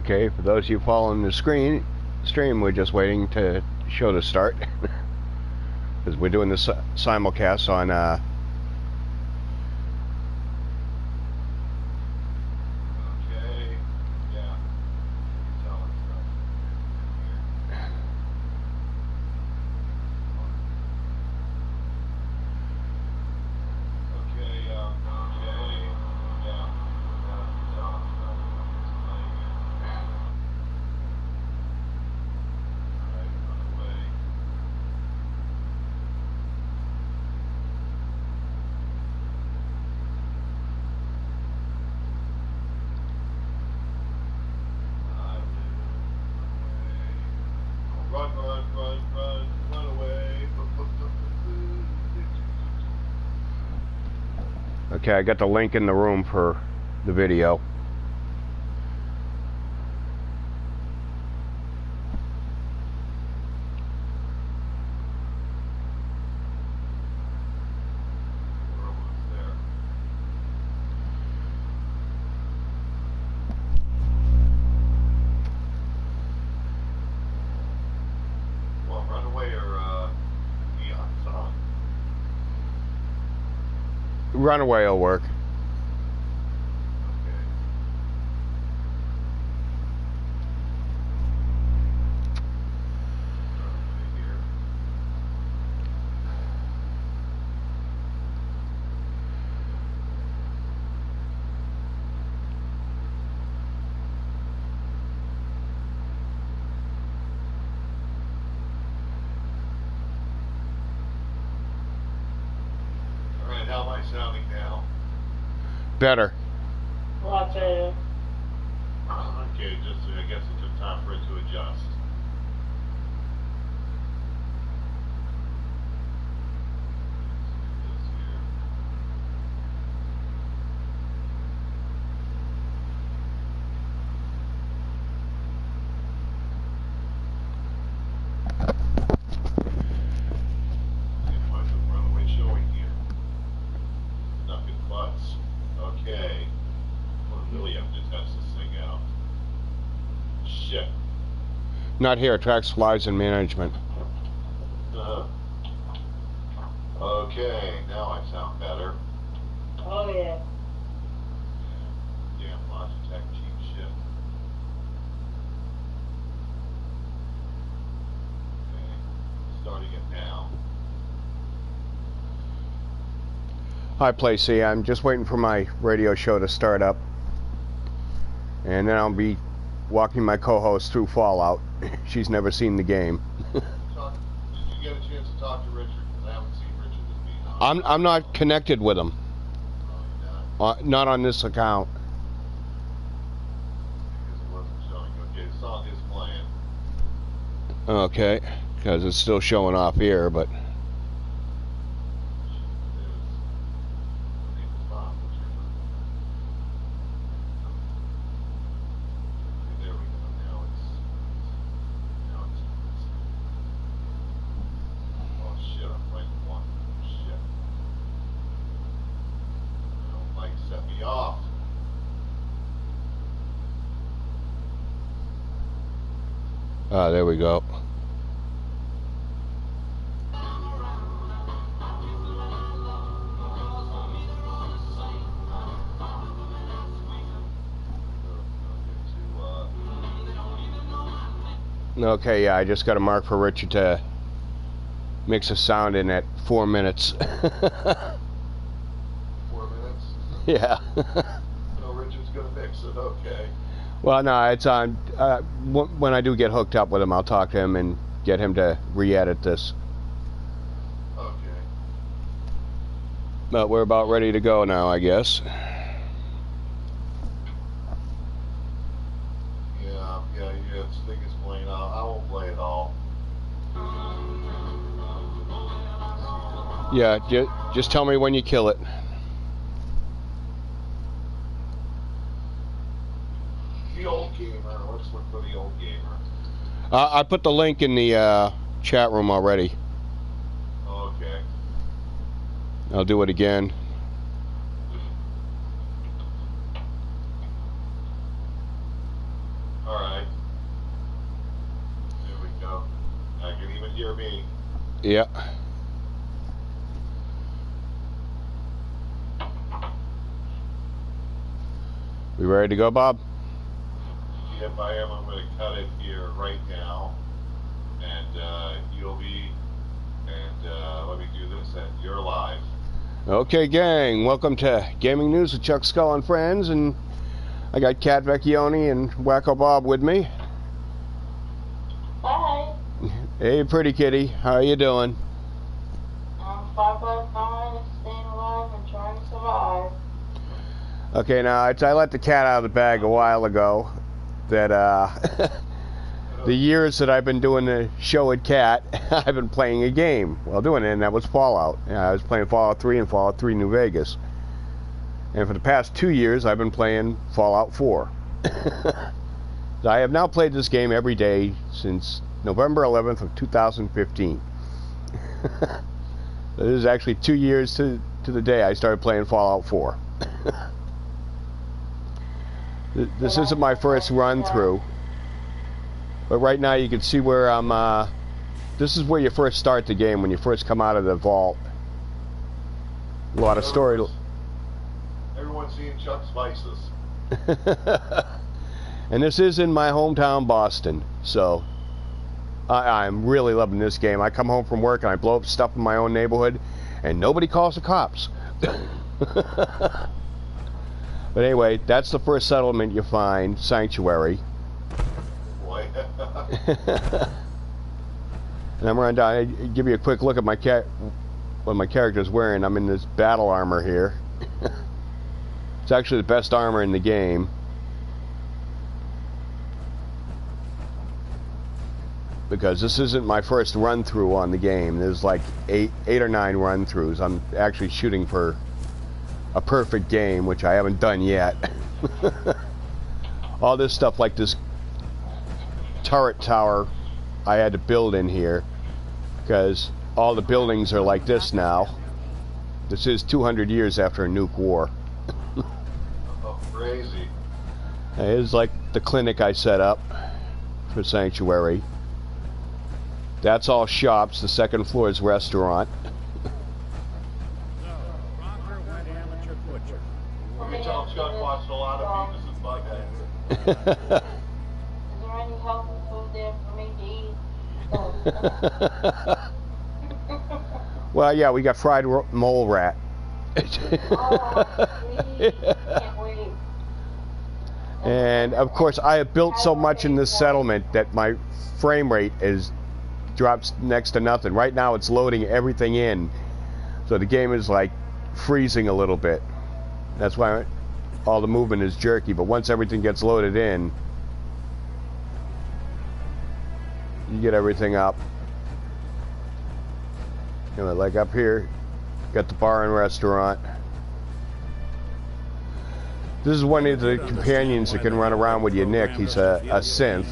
Okay, for those of you following the stream, we're just waiting to show to start because we're doing this simulcast on Okay, yeah. Run away. Okay, I got the link in the room for the video. Runaway will work. Alright, how am I sounding now? Better. Okay. Okay, I guess it took time for it to adjust. Okay. Well, really have to test this thing out. Shit. Not here. Tracks lives in management. Okay, now I sound better. Oh yeah. Damn Logitech cheap shit. Okay, starting it now. Hi, Placey. I'm just waiting for my radio show to start up, and then I'll be walking my co-host through Fallout. She's never seen the game. Did you get a chance to talk to Richard? Because I haven't seen Richard this week. I'm not connected with him. Oh, you're not? Not on this account. Because it wasn't showing. Okay, the song is playing. Okay, because it's still showing off here, but. There we go. Okay, yeah, I just got a mark for Richard to mix a sound in at 4 minutes. 4 minutes? Yeah. So Richard's gonna mix it, okay. Well, no, it's on. When I do get hooked up with him, I'll talk to him and get him to re-edit this. Okay. But we're about ready to go now, I guess. Yeah, this thing is playing out. I won't play it all. Yeah, just tell me when you kill it. The old gamer. Let's look for the old gamer. I put the link in the chat room already. Okay. I'll do it again. All Yeah. We ready to go, Bob? If I am, I'm going to cut it here right now. And you'll be, and let me do this, and you're live. Okay, gang. Welcome to Gaming News with Chuck Skull and Friends, and I got Cat Vecchione and Wacko Bob with me. Hi. Hey, pretty kitty. How are you doing? I'm 5 and staying alive and trying to survive. Okay, now I let the cat out of the bag a while ago. That the years that I've been doing the show at Cat, I've been playing a game while doing it, and that was Fallout. I was playing Fallout 3 and Fallout 3 New Vegas. And for the past 2 years, I've been playing Fallout 4. I have now played this game every day since November 11th of 2015. This is actually 2 years to the day I started playing Fallout 4. This isn't my first run through, but right now you can see where I'm. This is where you first start the game when you first come out of the vault. A lot of story. Everyone's seeing Chuck's Vices. And this is in my hometown, Boston. So I'm really loving this game. I come home from work and I blow up stuff in my own neighborhood, and nobody calls the cops. But anyway, that's the first settlement you find, Sanctuary. Boy. And I'm running down. I give you a quick look at my what my character's wearing. I'm in this battle armor here. It's actually the best armor in the game. Because this isn't my first run through on the game. There's like eight or nine run throughs. I'm actually shooting for a perfect game, which I haven't done yet. All this stuff like this turret tower I had to build in here because all the buildings are like this now. This is 200 years after a nuke war. Oh, crazy. It's like the clinic I set up for Sanctuary. That's all shops. The second floor is restaurant. You can tell Chuck watched a lot of Beavis and Bughead. Is there any healthy food there for me to eat? Well, yeah, we got fried mole rat. Oh, sweet. Can't wait. And of course, I have built so much in this settlement that my frame rate drops next to nothing. Right now, it's loading everything in, so the game is like freezing a little bit. That's why all the movement is jerky. But once everything gets loaded in, you get everything up. You know, like up here, got the bar and restaurant. This is one of the companions that can run around with you, Nick. He's a synth,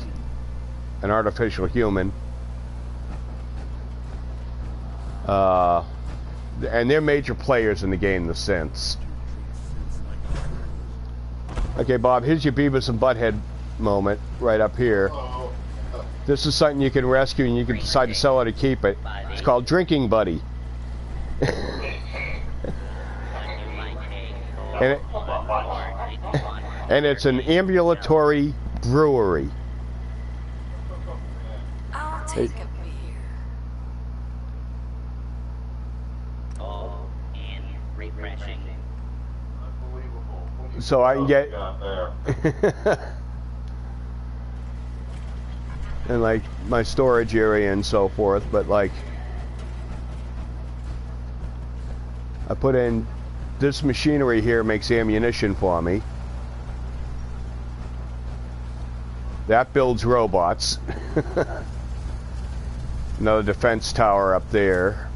an artificial human. And they're major players in the game, the synths. Okay, Bob, here's your Beavis and Butthead moment right up here. This is something you can rescue and you can decide to sell it or keep it. It's called Drinking Buddy. And it's an ambulatory brewery. I'll take a beer. Oh, and refreshing. Unbelievable. So I can get and like my storage area and so forth, but like I put in this machinery here makes ammunition for me. That builds robots. Another defense tower up there.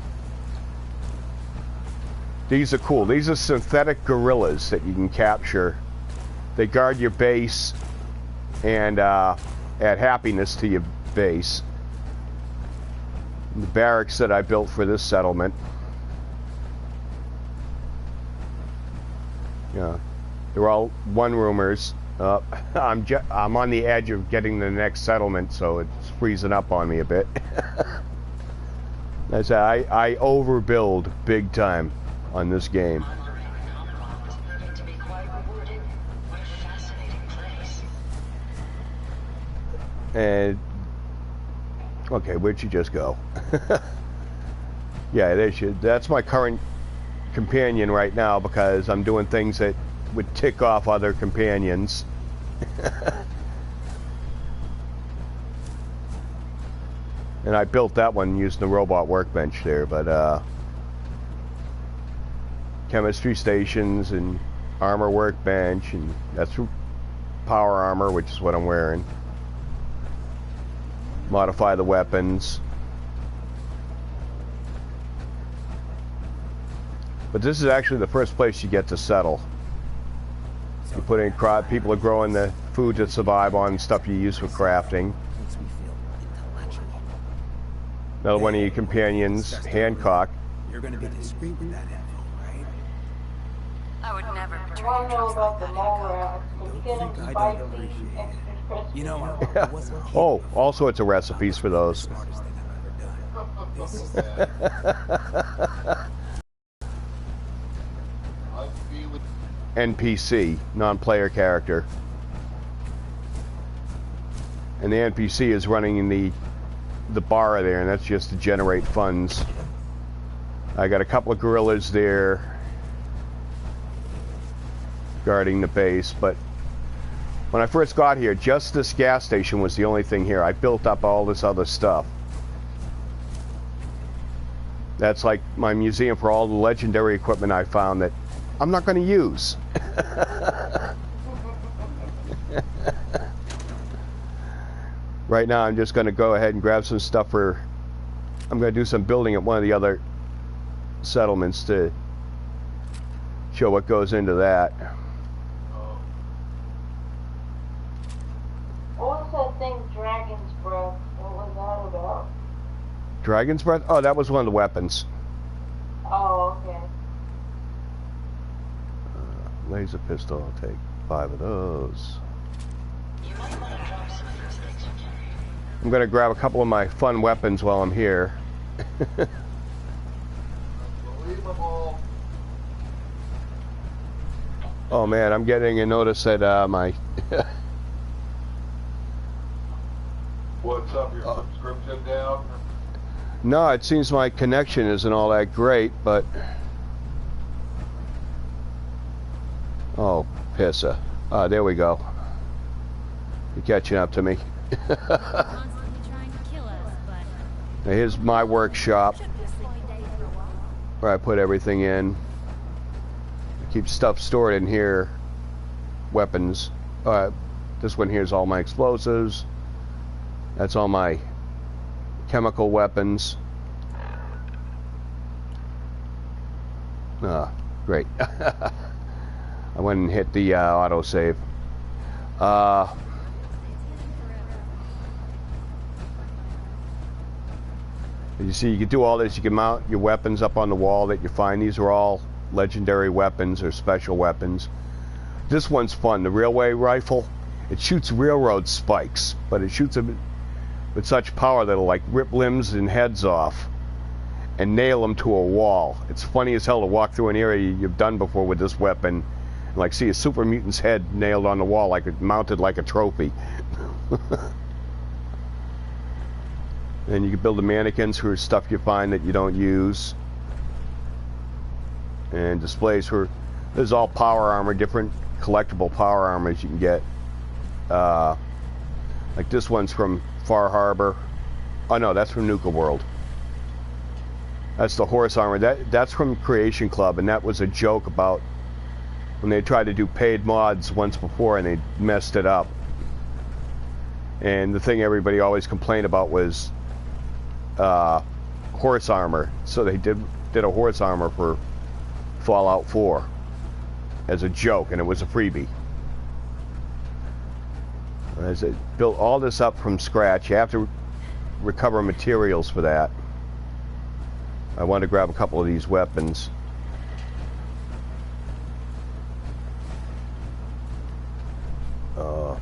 These are cool. These are synthetic gorillas that you can capture. They guard your base and add happiness to your base. The barracks that I built for this settlement. Yeah, they're all one-roomers. I'm on the edge of getting the next settlement, so it's freezing up on me a bit. That's I overbuild big time on this game. And okay, where'd she just go? Yeah, there she. That's my current companion right now because I'm doing things that would tick off other companions. And I built that one using the robot workbench there, but chemistry stations and armor workbench, and that's power armor, which is what I'm wearing. Modify the weapons. But this is actually the first place you get to settle. You put in crop, people are growing the food to survive on, stuff you use for crafting. Another one of your companions, Hancock. You're gonna be discreet with that info, right? I would never I betray want to know trust about like the that. mole rats. Can you get them I don't spicy, appreciate extra crispy? You know, Yeah. Oh, all sorts of recipes for those. Smartest thing I've ever done. NPC, non-player character. And the NPC is running in the bar there, and that's just to generate funds. I got a couple of gorillas there guarding the base, but when I first got here, just this gas station was the only thing here. I built up all this other stuff. That's like my museum for all the legendary equipment I found that I'm not going to use. Right now I'm just going to go ahead and grab some stuff for... I'm going to do some building at one of the other settlements to show what goes into that. What was that thing, Dragon's Breath? What was that about? Dragon's Breath? Oh, that was one of the weapons. Oh, okay. Laser pistol, I'll take 5 of those. I'm going to grab a couple of my fun weapons while I'm here. Oh man, I'm getting a notice that my... What's up, your subscription down? No, it seems my connection isn't all that great, but... Oh, pissa. There we go. You're catching up to me. Now here's my workshop where I put everything in. I keep stuff stored in here. Weapons. This one here is all my explosives. That's all my chemical weapons. Great. I went and hit the autosave. You see, you can do all this. You can mount your weapons up on the wall that you find. These are all legendary weapons or special weapons. This one's fun. The railway rifle. It shoots railroad spikes, but it shoots them with such power that it'll like rip limbs and heads off and nail them to a wall. It's funny as hell to walk through an area you've done before with this weapon and like see a super mutant's head nailed on the wall, like it mounted like a trophy. And you can build the mannequins for stuff you find that you don't use. And displays for... There's all power armor, different collectible power armors you can get. Like this one's from Far Harbor. Oh no, that's from Nuka World. That's the horse armor. That's from Creation Club, and that was a joke about when they tried to do paid mods once before and they messed it up. And the thing everybody always complained about was horse armor. So they did a horse armor for Fallout 4 as a joke, and it was a freebie. As I built all this up from scratch, you have to recover materials for that. I want to grab a couple of these weapons.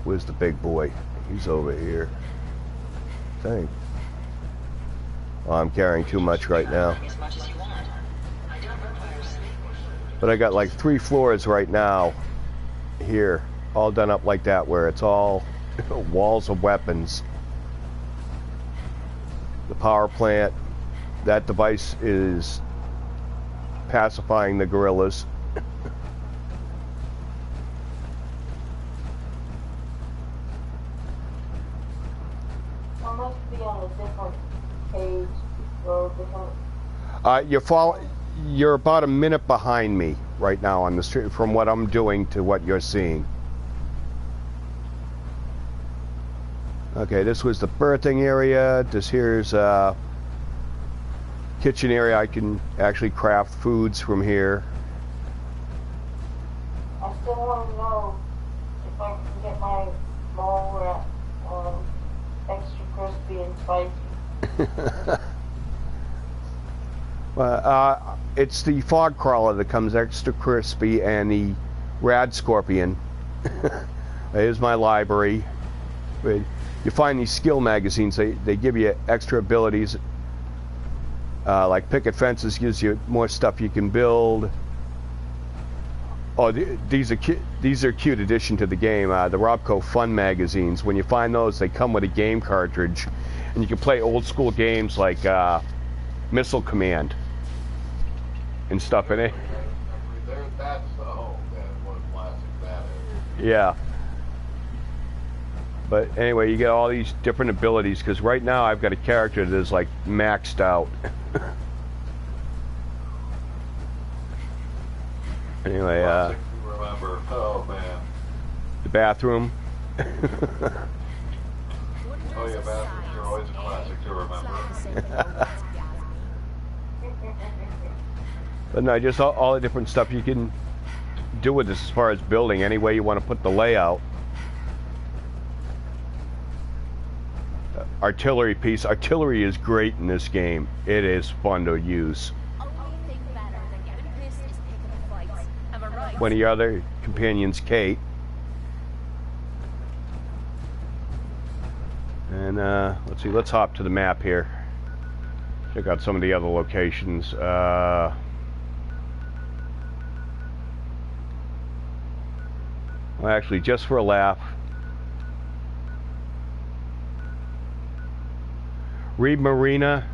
Where's the big boy? He's over here. Dang. Oh, I'm carrying too much right now. But I got like 3 floors right now here, all done up like that, where it's all walls of weapons. The power plant, that device is pacifying the guerrillas. I must be on a different page or different. You're about a minute behind me right now on the street from what I'm doing to what you're seeing. Okay, this was the birthing area. This here's kitchen area. I can actually craft foods from here. I still want to know if I can get my mole rat extra crispy and spicy. It's the fog crawler that comes extra crispy, and the rad scorpion. Here's my library. You find these skill magazines. They give you extra abilities. Like picket fences gives you more stuff you can build. Oh, these are cute addition to the game. The Robco Fun magazines. When you find those, they come with a game cartridge, and you can play old school games like Missile Command and stuff in it. That's what a classic that is. Yeah. But anyway, you get all these different abilities, because right now I've got a character that is like maxed out. Anyway, Classic to remember. Oh man. the bathroom. Oh yeah, bathrooms are always a classic to remember. But no, just all the different stuff you can do with this as far as building, any way you want to put the layout. Artillery piece. Artillery is great in this game. It is fun to use. One of your other companions, Kate. And let's see, let's hop to the map here. Check out some of the other locations. Well, actually, just for a laugh, Reed Marina.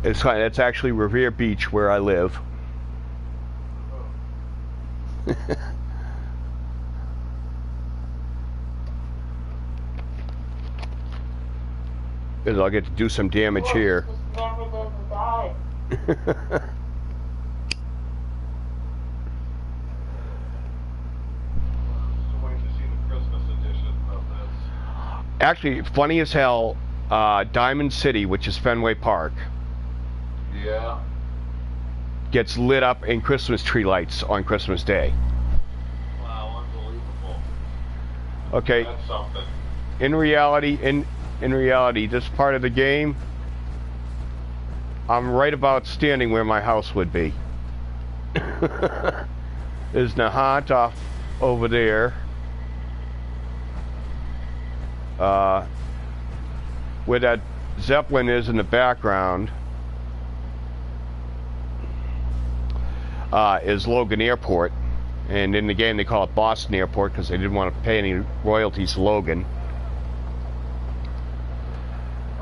It's actually Revere Beach where I live. Because I'll get to do some damage here. Just never doesn't die. Actually, funny as hell, Diamond City, which is Fenway Park, Yeah. gets lit up in Christmas tree lights on Christmas Day. Wow, unbelievable. Okay, That's something. in reality, this part of the game, I'm right about standing where my house would be. There's Nahant off over there. Where that Zeppelin is in the background is Logan Airport, and in the game they call it Boston Airport because they didn't want to pay any royalties to Logan.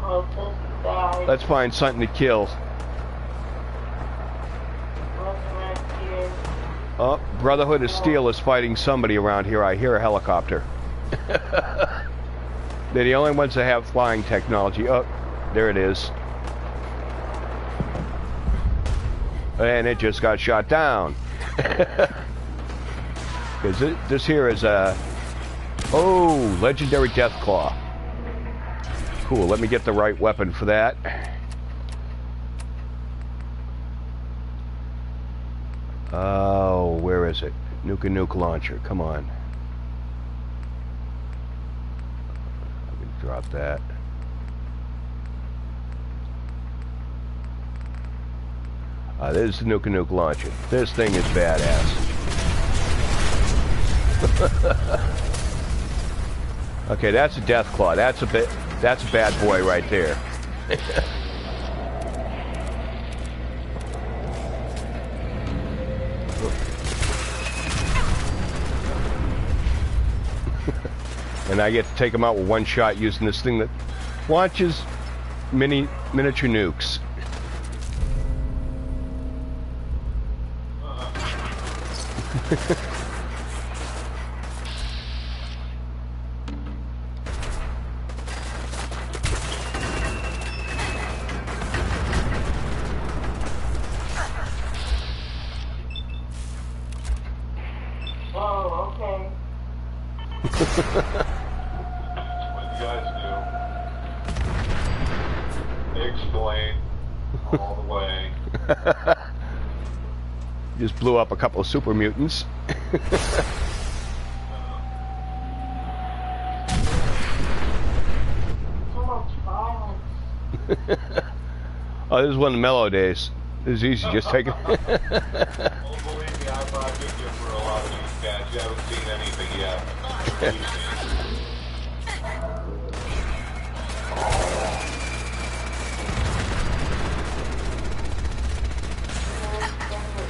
Oh, this guy. Let's find something to kill. Resurrect here. Oh, Brotherhood of Steel is fighting somebody around here. I hear a helicopter. They're the only ones that have flying technology. Oh, there it is. And it just got shot down. Because this here is a... Oh, legendary Deathclaw. Cool, let me get the right weapon for that. Oh, where is it? Nuke launcher, come on. Drop that. There's the Nuke launcher. This thing is badass. Okay, that's a Deathclaw. That's a bit... That's a bad boy right there. And I get to take him out with one shot using this thing that launches miniature nukes. Oh, okay. What you guys do? Explain all the way. Just blew up a couple of super mutants. So much violence. Oh, this is one of the mellow days. This is easy, just take it. Well, believe me, I'm not good for a lot of these cats. You haven't seen anything yet. It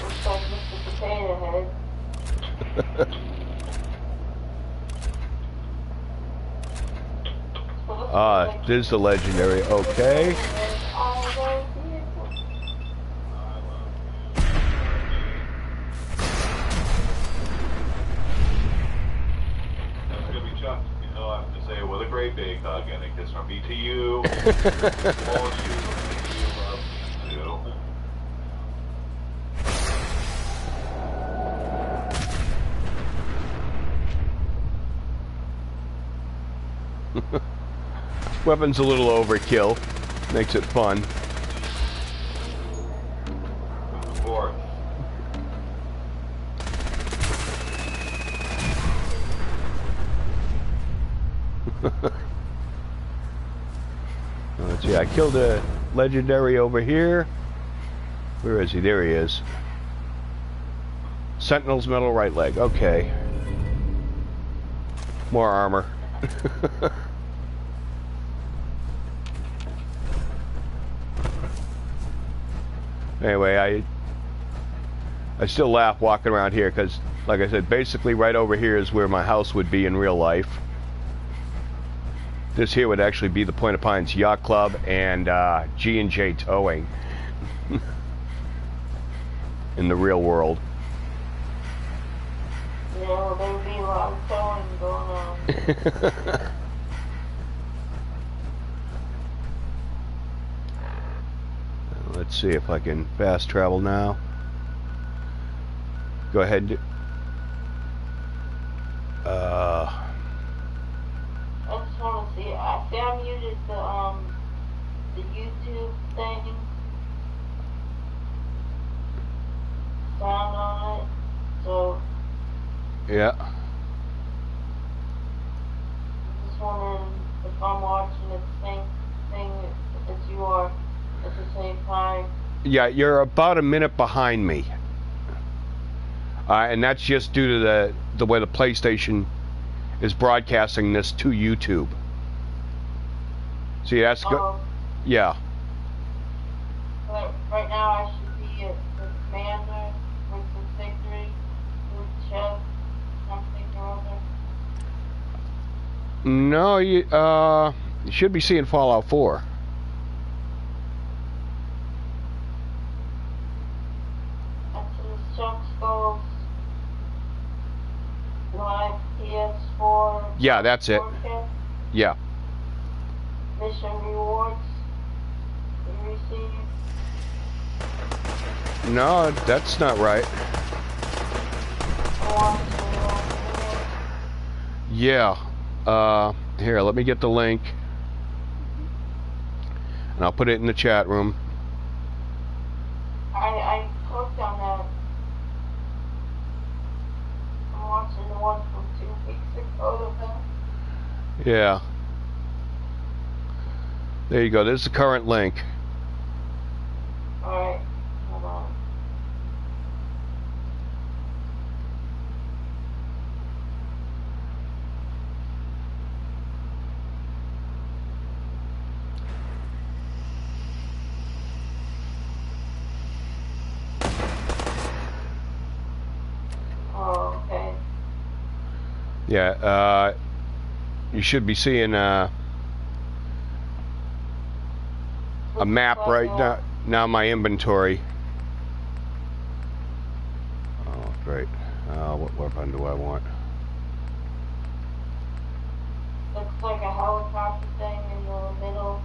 looks like Mr. Potato Head. This is the legendary. Okay. That's gonna be Chuck. You know, I have to say it with a great big hug and a kiss from me to you. All of you. You love me too. Weapon's a little overkill. Makes it fun. Fourth. Let's see, I killed a legendary over here. Where is he? There he is. Sentinel's metal right leg. Okay. More armor. Anyway, I still laugh walking around here because, like I said, basically right over here is where my house would be in real life. This here would actually be the Point of Pines Yacht Club and G&J Towing in the real world. Yeah, well, there would be a lot of towing going on. Let's see if I can fast travel now. Go ahead. I just want to see. I muted the YouTube thing. Sound on it. So Yeah. I'm just wondering if I'm watching the same thing as you are at the same time. Yeah, you're about a minute behind me. And that's just due to the way the PlayStation is broadcasting this to YouTube. See, that's good. Yeah. But right now I should be at the Commander with the victory with Chef something or other. No, you should be seeing Fallout 4. That's in the chuckskull live PS4 Yeah, that's it. Broadcast. Yeah. Mission rewards you receive. No, that's not right. Yeah. Here, let me get the link. And I'll put it in the chat room. I clicked on that. I'm watching the one from 2 weeks ago. Yeah. There you go. There's the current link. Alright, hold on. Yeah, you should be seeing a map right now. My inventory. Oh, great. What weapon do I want? Looks like a helicopter thing in the middle.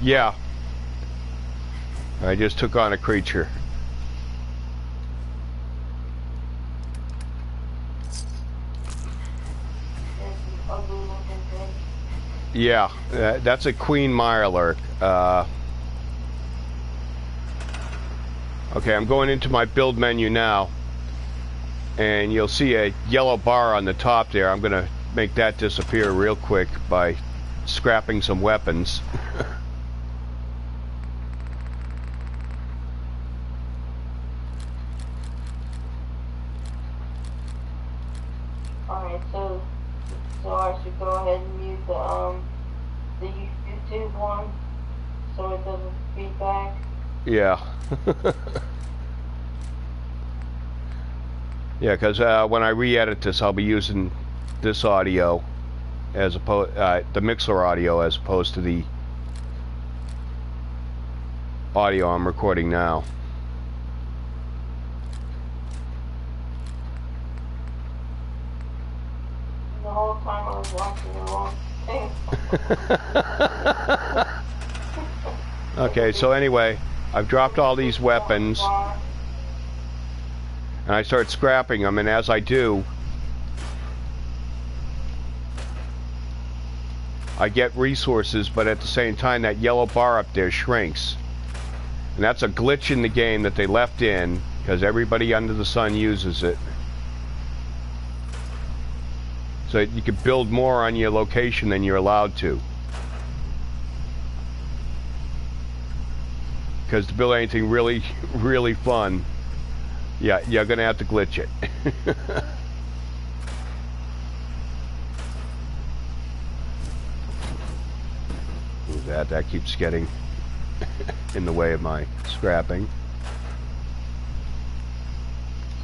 Yeah. I just took on a creature. Yeah, that's a queen mirelurk. Okay, I'm going into my build menu now, and you'll see a yellow bar on the top there. I'm gonna make that disappear real quick by scrapping some weapons. Alright, so I should go ahead and mute the YouTube one so it doesn't feedback. Yeah. Yeah, because when I re-edit this, I'll be using this audio as opposed the Mixler audio as opposed to the audio I'm recording now. The whole time I was watching the wrong thing. Okay, so anyway, I've dropped all these weapons and I start scrapping them, and as I do, I get resources, but at the same time that yellow bar up there shrinks. And that's a glitch in the game that they left in because everybody under the sun uses it. So you can build more on your location than you're allowed to. Because to build anything really, really fun, yeah, you're gonna have to glitch it. Who's that? That keeps getting in the way of my scrapping.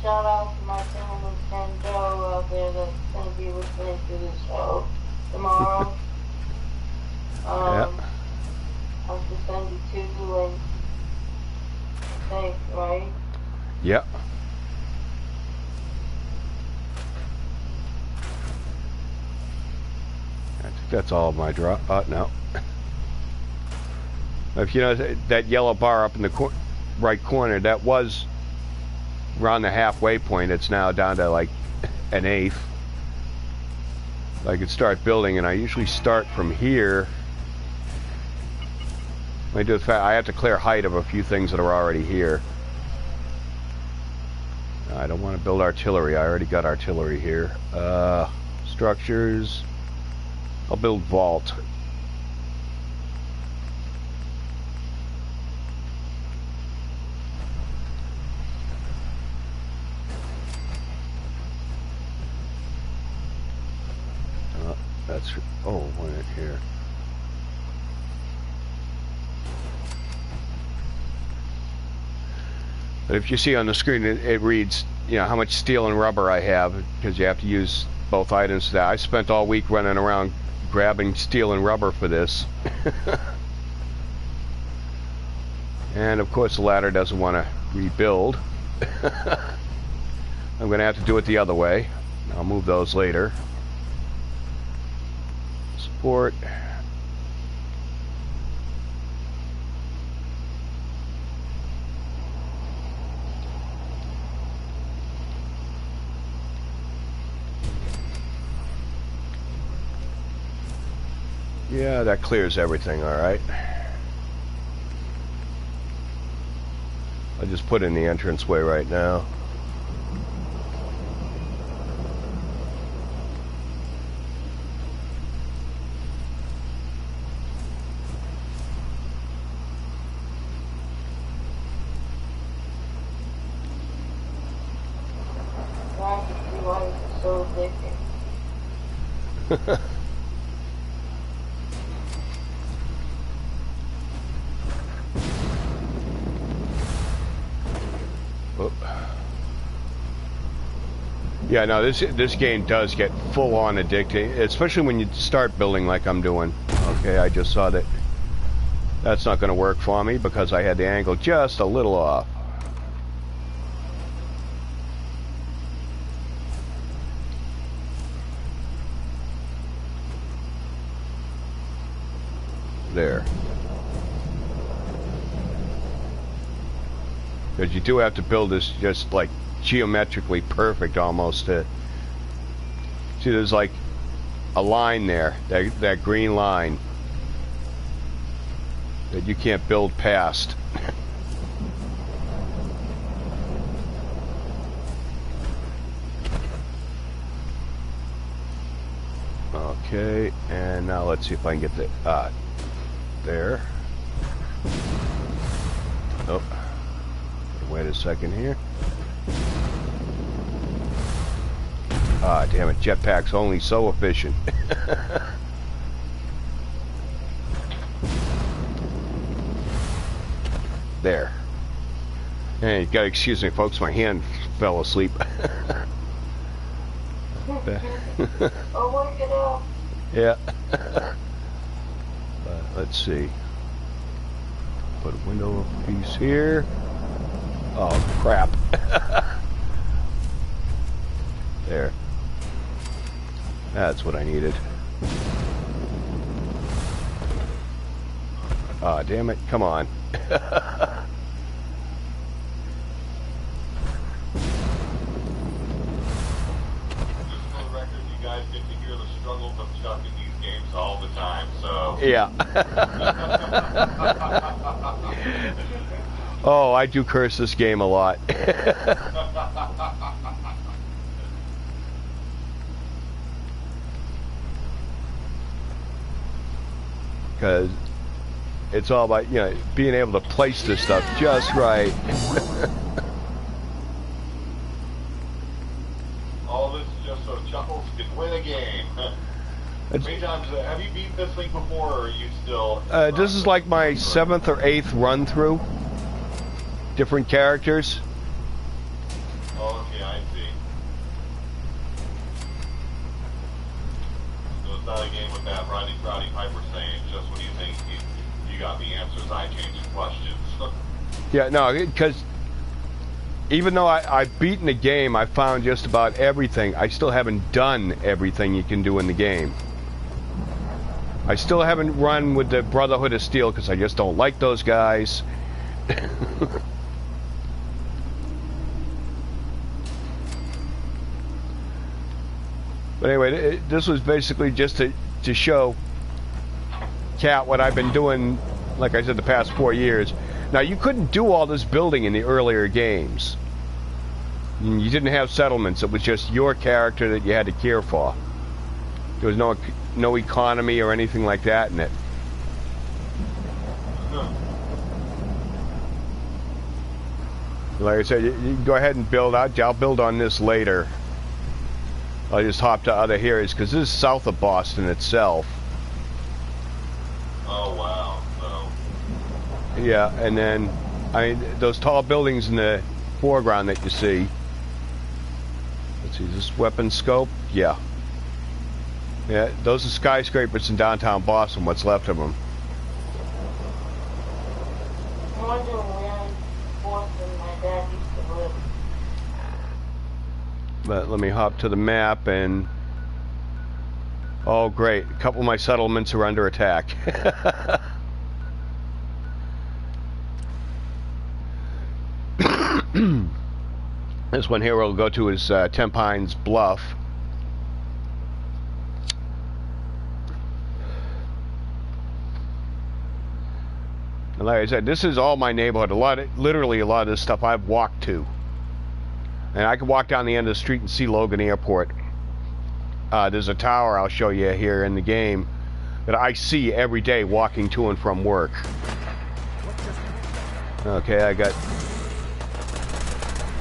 Shout out to my gentleman friend Joe out there that's going to be listening to this show tomorrow. Yep. I'll just send you two links. I think, right? Yep. I think that's all of my drop. No. If you know that yellow bar up in the right corner, that was around the halfway point. It's now down to like an eighth. I could start building, and I usually start from here. When I do the I have to clear height of a few things that are already here. I don't want to build artillery. I already got artillery here. Structures. I'll build vault. That's, oh, one in here. But if you see on the screen, it reads, you know, how much steel and rubber I have, because you have to use both items. That I spent all week running around grabbing steel and rubber for this. And of course the ladder doesn't want to rebuild. I'm going to have to do it the other way. I'll move those later. Support. Yeah, that clears everything, all right. I'll just put in the entranceway right now. Oh. Yeah, no, this game does get full on addicting, especially when you start building like I'm doing. Okay, I just saw that. That's not going to work for me because I had the angle just a little off. There. Because you do have to build this just like geometrically perfect almost to see. There's like a line there, that green line that you can't build past. Okay, and now let's see if I can get the there. Oh, wait a second here. Ah, damn it, jetpack's only so efficient. There. Hey, you gotta excuse me, folks, my hand fell asleep. I'll work it out. Yeah. Let's see. Put a window piece here. Oh, crap. There. That's what I needed. Ah, damn it. Come on. Just for the record, you guys get to hear the struggles of Chuck in these games all the time, so... Yeah. Oh, I do curse this game a lot. Because it's all about, you know, being able to place this stuff just right. All this is just so Chuckles can win a game. How many times have you beat this thing before, or are you still... This is like my 7th or 8th run through. Different characters. Oh, okay, I see. So it's not a game with that Roddy Crowdy Piper saying, just when you think you got the answers, I change the questions. Yeah, no, because even though I've beaten the game, I found just about everything. I still haven't done everything you can do in the game. I still haven't run with the Brotherhood of Steel because I just don't like those guys. But anyway, this was basically just to show Cat what I've been doing, like I said, the past 4 years. Now, you couldn't do all this building in the earlier games. You didn't have settlements. It was just your character that you had to care for. There was no economy or anything like that in it. Like I said, you can go ahead and build out. I'll build on this later. I'll just hop to other areas because this is south of Boston itself. Oh, wow. So... Yeah, and then, I mean, those tall buildings in the foreground that you see. Let's see, is this weapon scope? Yeah. Yeah, those are skyscrapers in downtown Boston, what's left of them. I wonder where in Boston my dad used to live. But let me hop to the map and... Oh, great. A couple of my settlements are under attack. This one here we'll go to is Tempines Bluff. And like I said, this is all my neighborhood. Literally a lot of this stuff I've walked to. And I can walk down the end of the street and see Logan Airport. There's a tower I'll show you here in the game that I see every day walking to and from work. Okay, I got...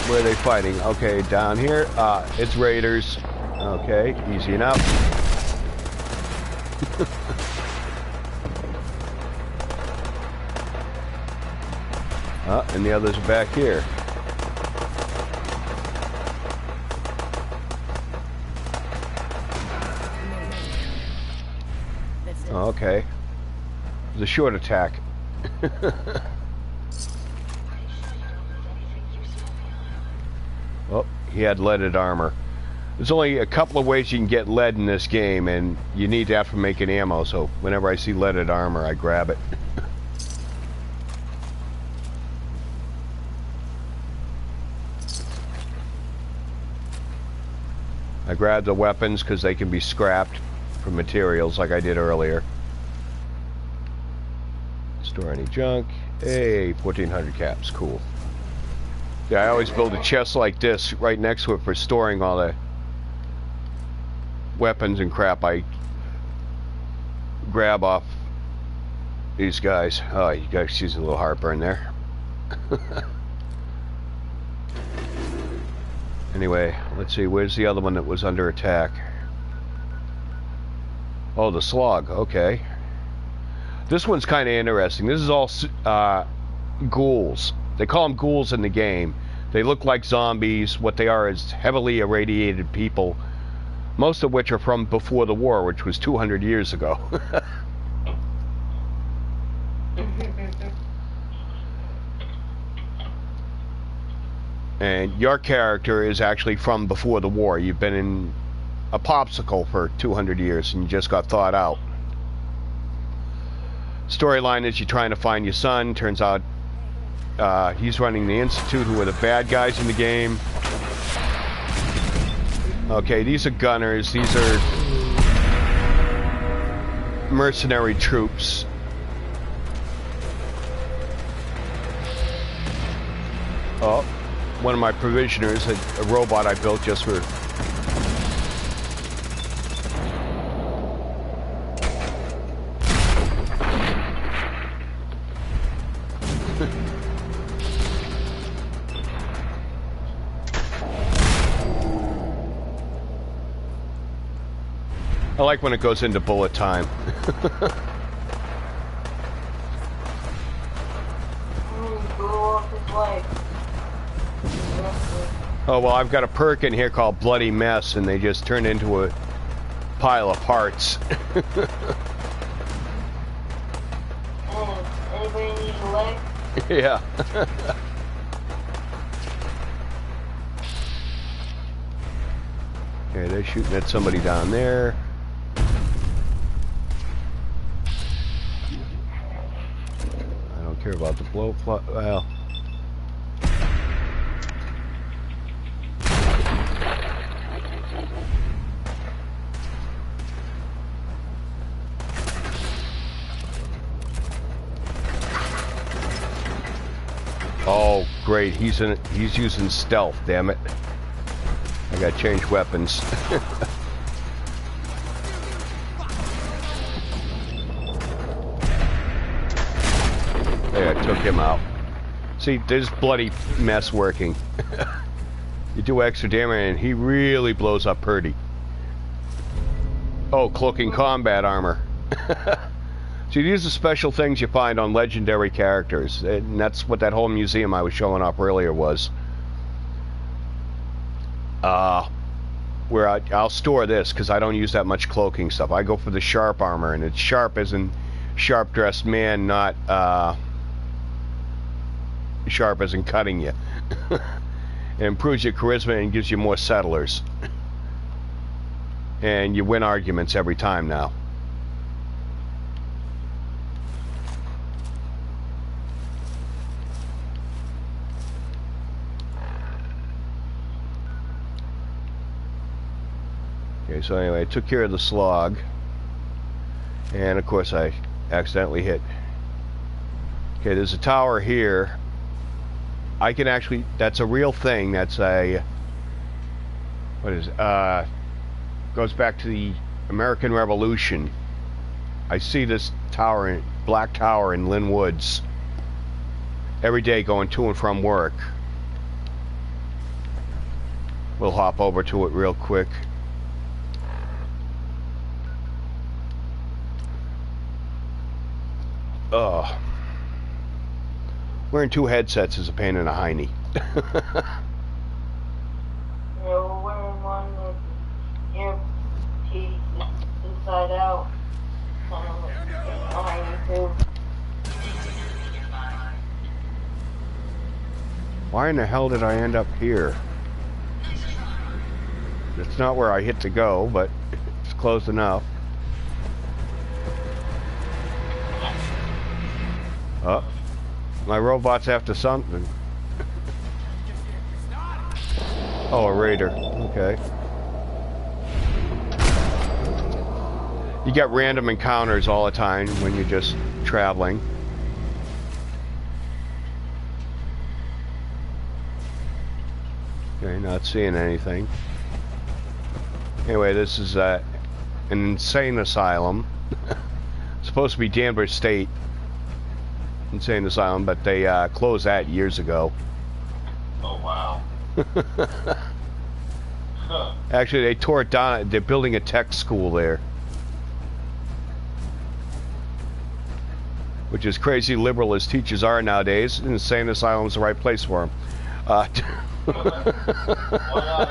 Where are they fighting? Okay, down here. It's Raiders. Okay, easy enough. And the others are back here. Oh, okay. It was a short attack. Oh, he had leaded armor. There's only a couple of ways you can get lead in this game, and you need that for making ammo, so whenever I see leaded armor, I grab it. I grab the weapons because they can be scrapped for materials like I did earlier. Store any junk. Hey, 1400 caps, cool. Yeah, I always build a chest like this right next to it for storing all the weapons and crap I grab off these guys. Oh, you guys, excuse a little heartburn there. Anyway, let's see, where's the other one that was under attack? Oh, the slug, okay. This one's kind of interesting. This is all ghouls. They call them ghouls in the game. They look like zombies. What they are is heavily irradiated people, most of which are from before the war, which was 200 years ago. And your character is actually from before the war. You've been in a popsicle for 200 years and you just got thawed out. Storyline is you're trying to find your son. Turns out he's running the Institute, who are the bad guys in the game. Okay, these are gunners. These are mercenary troops. Oh, one of my provisioners, a robot I built just for... I like when it goes into bullet time. Blew off his leg. Oh, well, I've got a perk in here called Bloody Mess, and they just turn into a pile of parts. Anybody need a leg? Yeah. Okay, they're shooting at somebody down there. I don't care about the blow plot. Well. Oh, great. He's using stealth, damn it. I gotta change weapons. There, I took him out. See, there's Bloody Mess working. You do extra damage and he really blows up Purdy. Oh, cloaking combat armor. See, these are special things you find on legendary characters, and that's what that whole museum I was showing off earlier was. Where I'll store this, because I don't use that much cloaking stuff. I go for the sharp armor, and it's sharp as in sharp-dressed man, not sharp as in cutting you. It improves your charisma and gives you more settlers. And you win arguments every time now. Okay, so anyway, I took care of the slog, and of course I accidentally hit. Okay, there's a tower here. I can actually, that's a real thing, that's a, what is it, goes back to the American Revolution. I see this tower, black tower in Lynn Woods, every day going to and from work. We'll hop over to it real quick. Oh. Wearing two headsets is a pain in the hiney. We're wearing one with earpiece inside out. Behind too. Why in the hell did I end up here? It's not where I hit to go, but it's close enough. Oh, my robot's after something. Oh, a raider. Okay. You get random encounters all the time when you're just traveling. Okay, not seeing anything. Anyway, this is an insane asylum. It's supposed to be Danvers State Insane Asylum, but they closed that years ago. Oh, wow. Huh. Actually, they tore it down. They're building a tech school there. Which is crazy liberal as teachers are nowadays. Insane Asylum's the right place for them. Why not?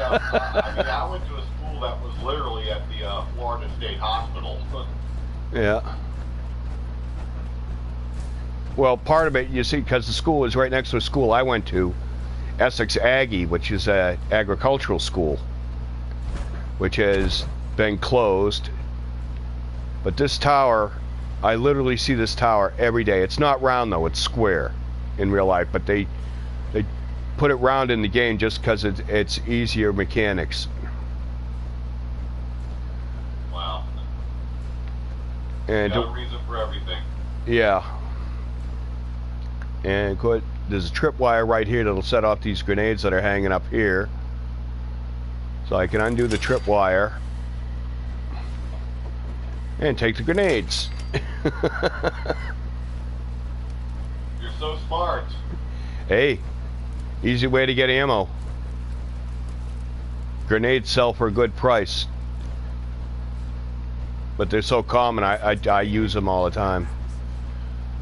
I mean, I went to a school that was literally at the Florida State Hospital. Yeah. Well, part of it, you see, because the school is right next to a school I went to, Essex Aggie, which is an agricultural school, which has been closed. But this tower, I literally see this tower every day. It's not round, though. It's square in real life, but they put it round in the game just because it's easier mechanics. Wow. And got a reason for everything. Yeah. And there's a tripwire right here that'll set off these grenades that are hanging up here. So I can undo the tripwire and take the grenades. You're so smart. Hey, easy way to get ammo. Grenades sell for a good price. But they're so common, I use them all the time.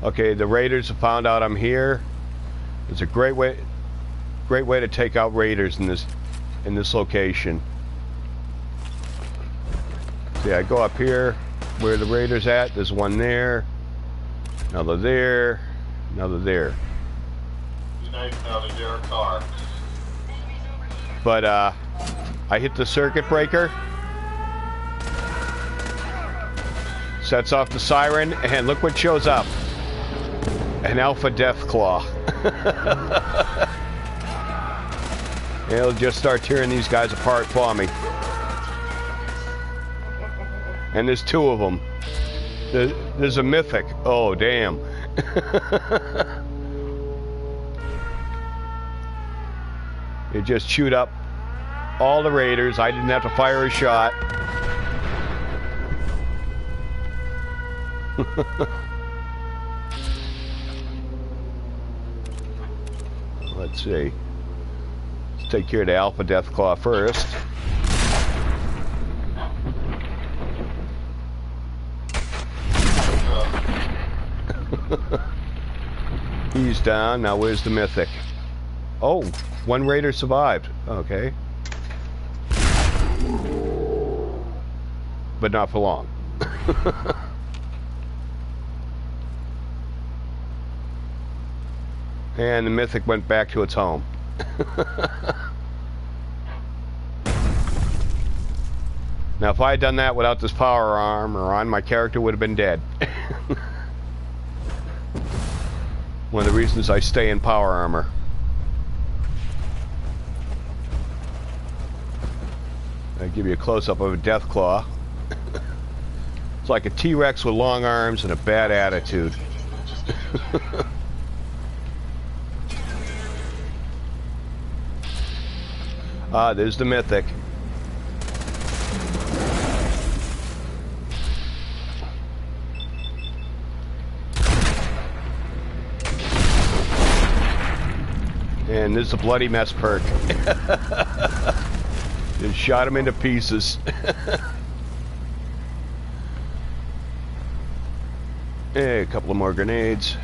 Okay, the raiders have found out I'm here. It's a great way to take out raiders in this location. See, I go up here where the raiders at. There's one there, another there, another there. Be nice now to their car. But I hit the circuit breaker, sets off the siren, and look what shows up. An Alpha Deathclaw. It'll just start tearing these guys apart for me. And there's two of them. There's a mythic. Oh, damn. It just chewed up all the raiders. I didn't have to fire a shot. Let's see. Let's take care of the Alpha Deathclaw first. He's down. Now where's the mythic? Oh, one raider survived. Okay. But not for long. And the mythic went back to its home. Now, if I had done that without this power armor on, my character would have been dead. One of the reasons I stay in power armor. I'll give you a close-up of a Deathclaw. It's like a T-Rex with long arms and a bad attitude. Ah, there's the mythic. And there's the bloody mess perk. Just shot him into pieces. A couple of more grenades.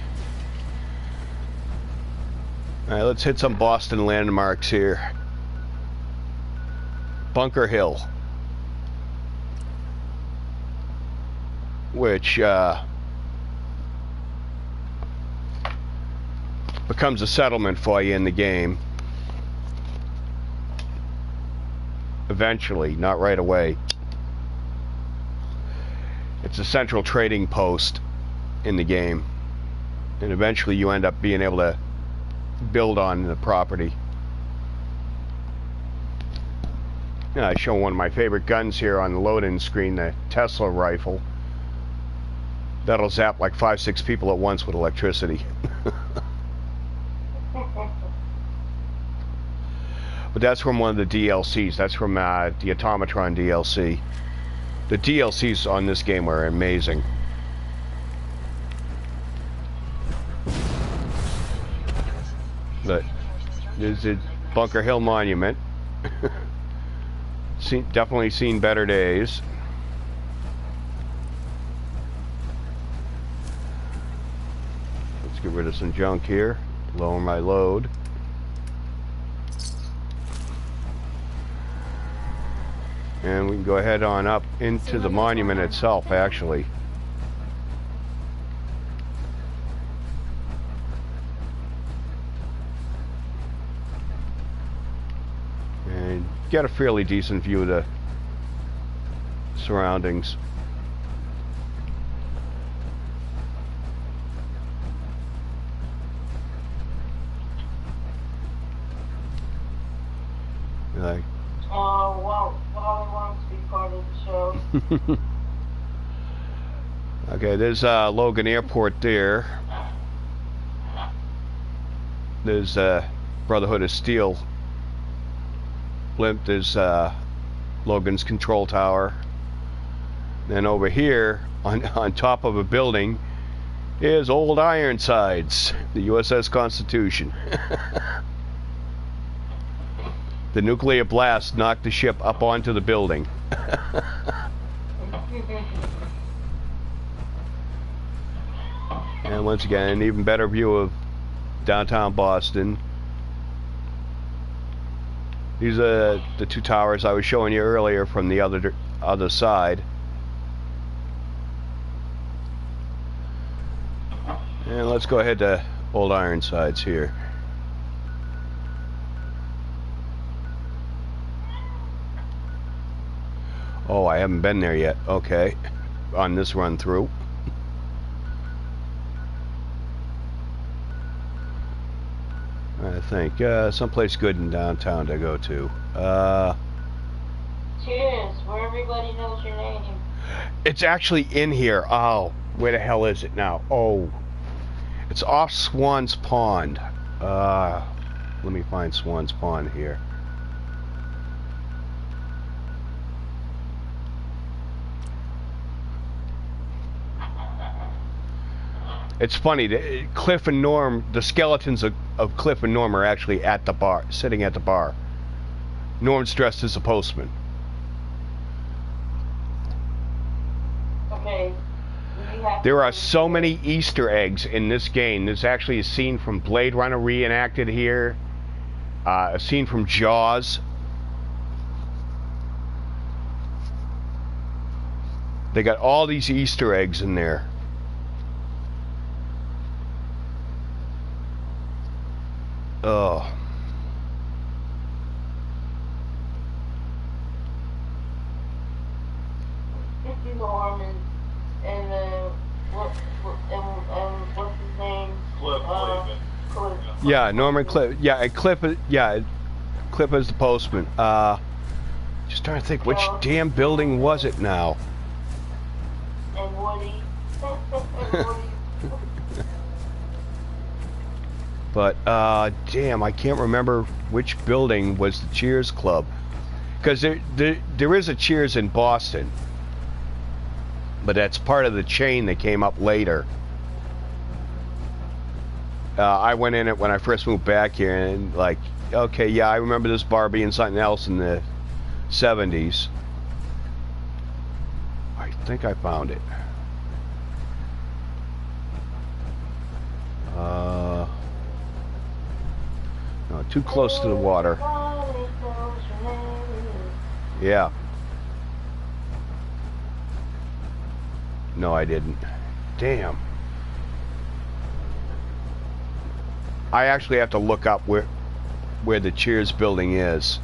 Alright, let's hit some Boston landmarks here. Bunker Hill. Which, becomes a settlement for you in the game. Eventually, not right away. It's a central trading post in the game. And eventually you end up being able to build on the property. I show one of my favorite guns here on the load-in screen, the Tesla rifle. That'll zap like 5-6 people at once with electricity. But that's from one of the DLCs. That's from the Automatron DLC. The DLCs on this game are amazing. But there's a Bunker Hill Monument. Definitely seen better days. Let's get rid of some junk here. Lower my load. And we can go ahead on up into the monument itself, actually. And get a fairly decent view of the surroundings. Like, Wally wants to be part of the show. okay, there's Logan Airport there. There's Brotherhood of Steel blimp. There's Logan's control tower. Then over here, on top of a building, is Old Ironsides, the USS Constitution. The nuclear blast knocked the ship up onto the building. And once again, an even better view of downtown Boston. These are the two towers I was showing you earlier from the other side. And let's go ahead to Old Ironsides here. Oh, I haven't been there yet. Okay. On this run through. I think someplace good in downtown to go to. Cheers, where everybody knows your name. It's actually in here. Oh, where the hell is it now? Oh, it's off Swan's Pond. Let me find Swan's Pond here. It's funny, Cliff and Norm, the skeletons of Cliff and Norm are actually at the bar, sitting at the bar. Norm's dressed as a postman. Okay. There are so many Easter eggs in this game. There's actually a scene from Blade Runner reenacted here. A scene from Jaws. They got all these Easter eggs in there. Oh. Norm and what's his name? Cliff Cleveland. Cliff. Yeah, Norman Cliff. Yeah, and Cliff. Yeah, Cliff is the postman. Just trying to think, which damn building was it now? And Woody. And Woody. But damn, I can't remember which building was the Cheers Club, because there is a Cheers in Boston, but that's part of the chain that came up later. I went in it when I first moved back here, and like, okay, yeah, I remember this bar being something else in the 70s. I think I found it. No, too close to the water. Yeah. No, I didn't. Damn. I actually have to look up where the Cheers building is.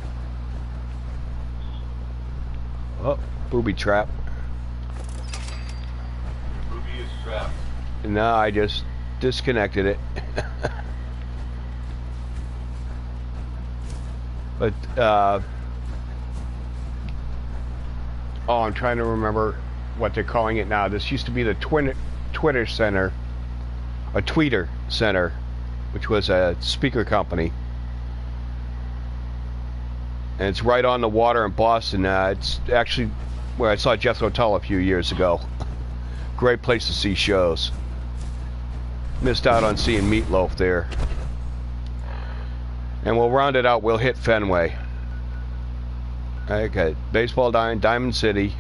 Oh, booby trap. Ruby is trapped. No, I just disconnected it. But, oh, I'm trying to remember what they're calling it now. This used to be the Twitter Center, a Tweeter Center, which was a speaker company. And it's right on the water in Boston. It's actually where I saw Jethro Tull a few years ago. Great place to see shows. Missed out on seeing Meatloaf there. And we'll round it out. We'll hit Fenway. Okay, baseball Diamond City.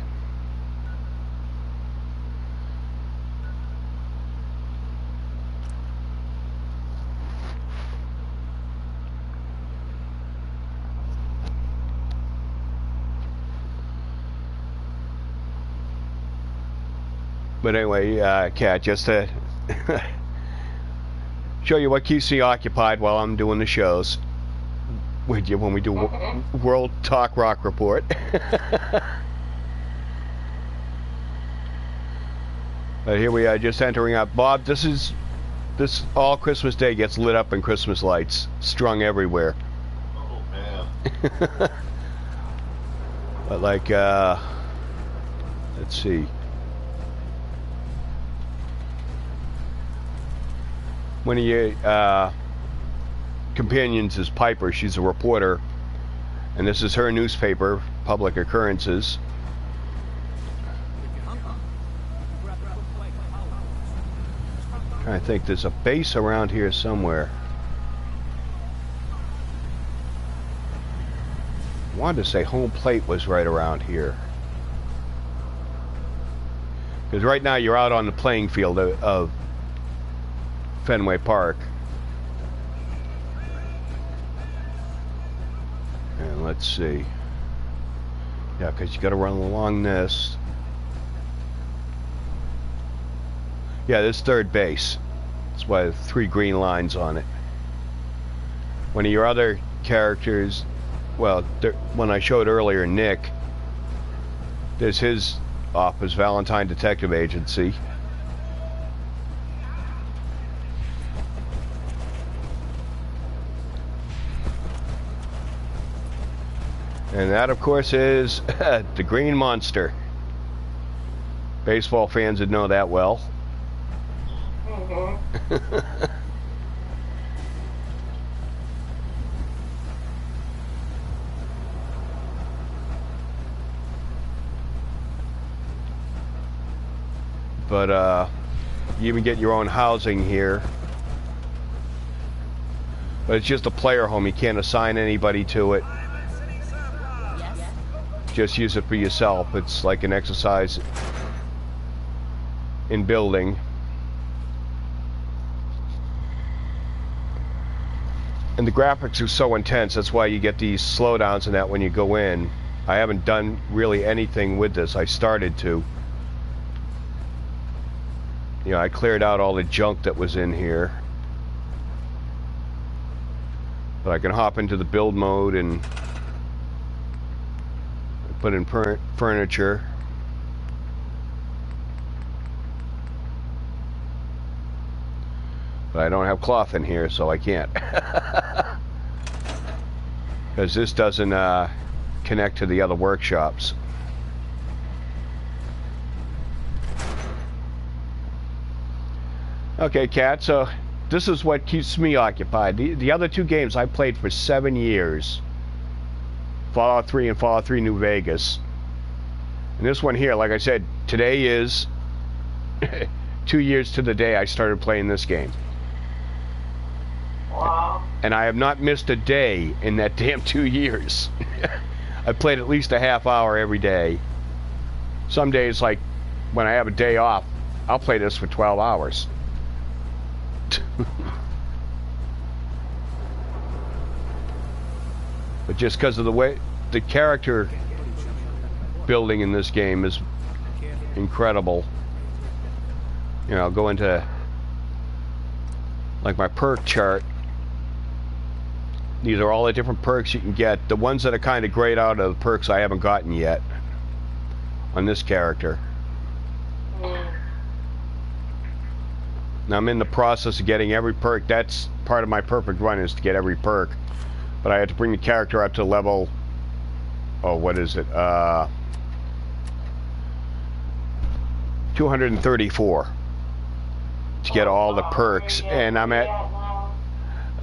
But anyway, Kat, just to show you what keeps me occupied while I'm doing the shows with you when we do World Talk Rock Report. But here we are, just entering up. Bob, this all Christmas Day gets lit up in Christmas lights, strung everywhere. Oh man. But like, let's see. One of your companions is Piper. She's a reporter, and this is her newspaper, Public Occurrences. I think there's a base around here somewhere. I wanted to say home plate was right around here. Because right now you're out on the playing field of Fenway Park. And let's see. Yeah, because you got to run along this. Yeah, this third base. That's why the 3 green lines on it. One of your other characters, well, when I showed earlier, Nick, there's his office, Valentine Detective Agency. And that, of course, is the Green Monster. Baseball fans would know that well. But you even get your own housing here. But it's just a player home. You can't assign anybody to it. Just use it for yourself. It's like an exercise in building. And the graphics are so intense, that's why you get these slowdowns and that when you go in. I haven't done really anything with this. I started to. You know, I cleared out all the junk that was in here. But I can hop into the build mode and put in furniture. But I don't have cloth in here, so I can't. Because this doesn't connect to the other workshops. Okay, Kat, so this is what keeps me occupied. The other 2 games I played for 7 years. Fallout 3 and Fallout 3 New Vegas. And this one here, like I said, today is 2 years to the day I started playing this game. Wow. And I have not missed a day in that damn 2 years. I played at least a half hour every day. Some days, like when I have a day off, I'll play this for 12 hours. but just because of the way the character building in this game is incredible. You know, I'll go into like my perk chart. These are all the different perks you can get. The ones that are kind of grayed out are the perks I haven't gotten yet on this character. Now I'm in the process of getting every perk. That's part of my perfect run, is to get every perk. But I had to bring the character up to level, oh, what is it? 234 to get all the perks, and I'm at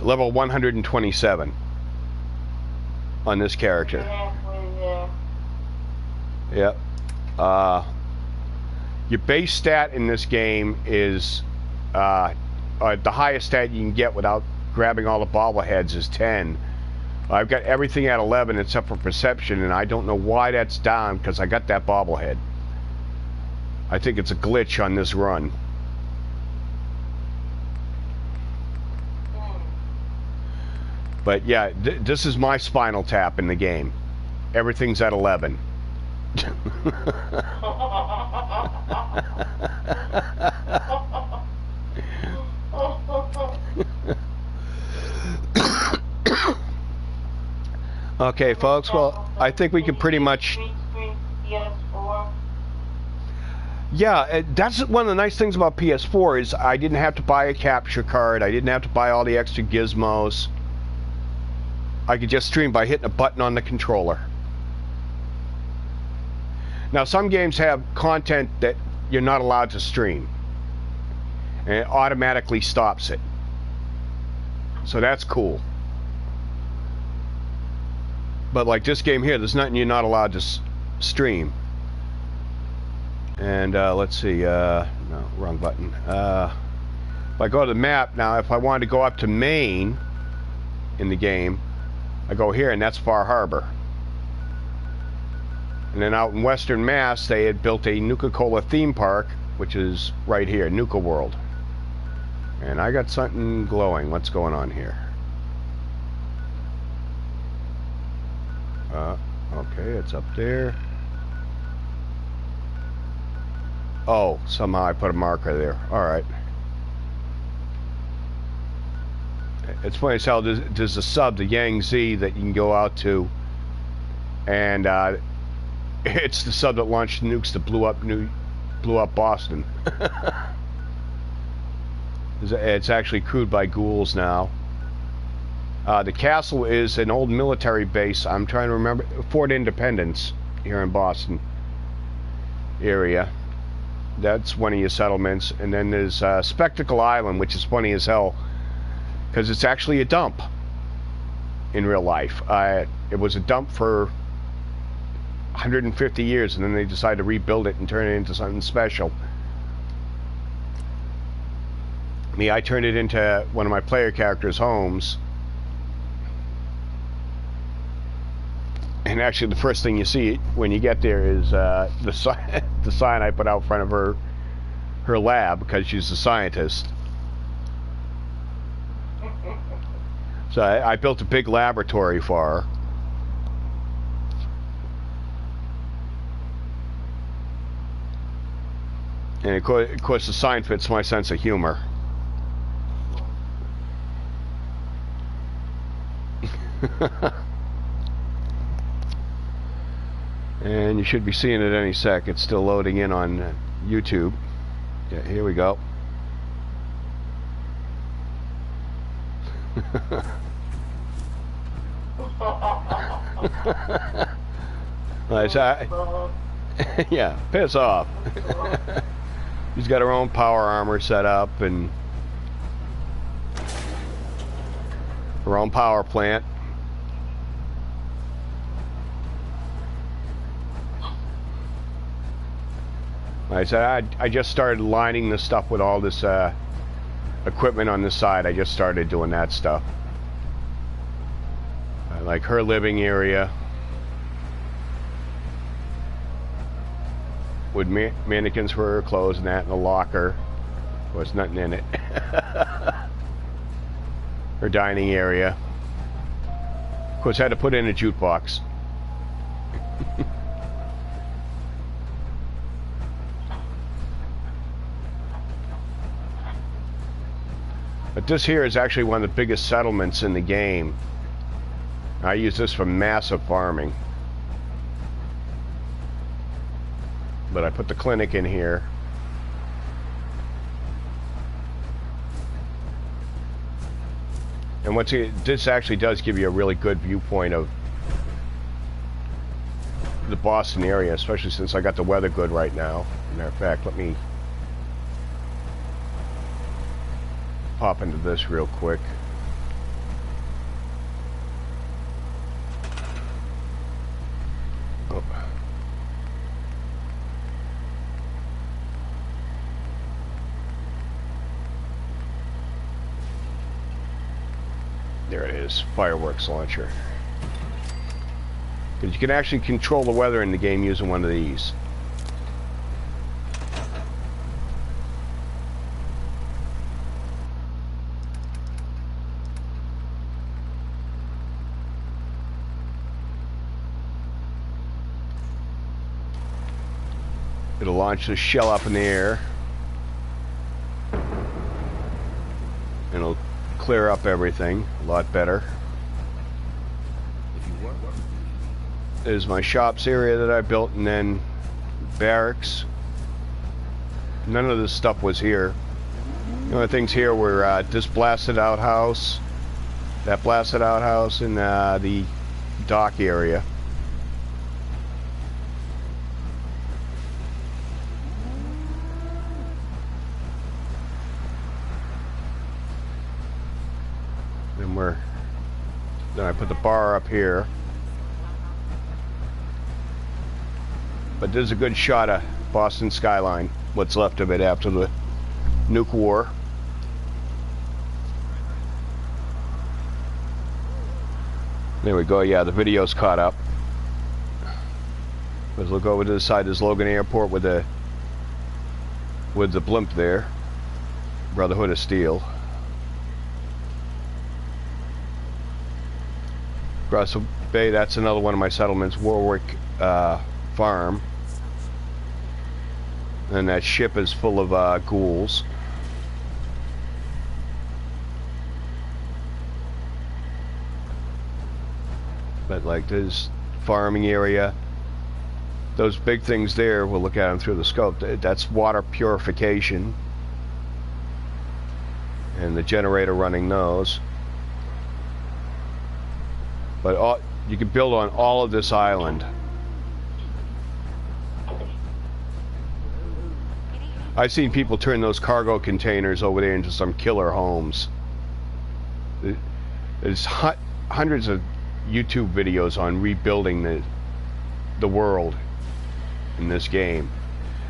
level 127 on this character. Yep. Your base stat in this game is the highest stat you can get without grabbing all the bobbleheads is 10. I've got everything at 11 except for perception, and I don't know why that's down, because I got that bobblehead. I think it's a glitch on this run. But yeah, this is my Spinal Tap in the game. Everything's at 11. Okay, folks, well, I think we can pretty much... Yeah, that's one of the nice things about PS4 is I didn't have to buy a capture card. I didn't have to buy all the extra gizmos. I could just stream by hitting a button on the controller. Now, some games have content that you're not allowed to stream, and it automatically stops it. So that's cool. But like this game here, there's nothing you're not allowed to stream. And let's see, no, wrong button. If I go to the map now, if I wanted to go up to Maine in the game, I go here, and that's Far Harbor. And then out in Western Mass, they had built a Nuka-Cola theme park, which is right here, Nuka World. And I got something glowing. What's going on here? Okay, it's up there. Oh, somehow I put a marker there. Alright. It's funny as hell, there's a sub, the Yangtze, that you can go out to. And it's the sub that launched nukes that blew up Boston. It's actually crewed by ghouls now. The castle is an old military base. I'm trying to remember. Fort Independence here in Boston area. That's one of your settlements. And then there's Spectacle Island, which is funny as hell, because it's actually a dump in real life. It was a dump for 150 years, and then they decided to rebuild it and turn it into something special. I turned it into one of my player characters' homes. And actually, the first thing you see when you get there is the sign I put out in front of her lab, because she's a scientist. So I built a big laboratory for her. And of course the sign fits my sense of humor. And you should be seeing it any sec. It's still loading in on YouTube. Yeah, here we go. Yeah, piss off. She's got her own power armor set up and her own power plant. Like I said, I just started lining this stuff with all this equipment on this side. I just started doing that stuff. Like her living area with mannequins for her clothes and that in the locker. Well, there's nothing in it. Her dining area. Of course, I had to put in a jukebox. But this here is actually one of the biggest settlements in the game. I use this for massive farming. But I put the clinic in here. And this actually does give you a really good viewpoint of the Boston area, especially since I got the weather good right now. Matter of fact, let me pop into this real quick. Oh. There it is, fireworks launcher. Because you can actually control the weather in the game using one of these. It'll launch the shell up in the air. And it'll clear up everything a lot better. There's my shops area that I built, and then barracks. None of this stuff was here. The only things here were this blasted outhouse, that blasted outhouse, and the dock area. Then I put the bar up here. But there's a good shot of Boston skyline, what's left of it after the nuke war. There we go, yeah, the video's caught up. Let's look over to the side. There's Logan Airport with the blimp there. Brotherhood of Steel. Russell Bay, that's another one of my settlements. Warwick Farm. And that ship is full of ghouls. But like this farming area, those big things there, we'll look at them through the scope. That's water purification. And the generator running those. But you can build on all of this island. I've seen people turn those cargo containers over there into some killer homes. There's hundreds of YouTube videos on rebuilding the world in this game.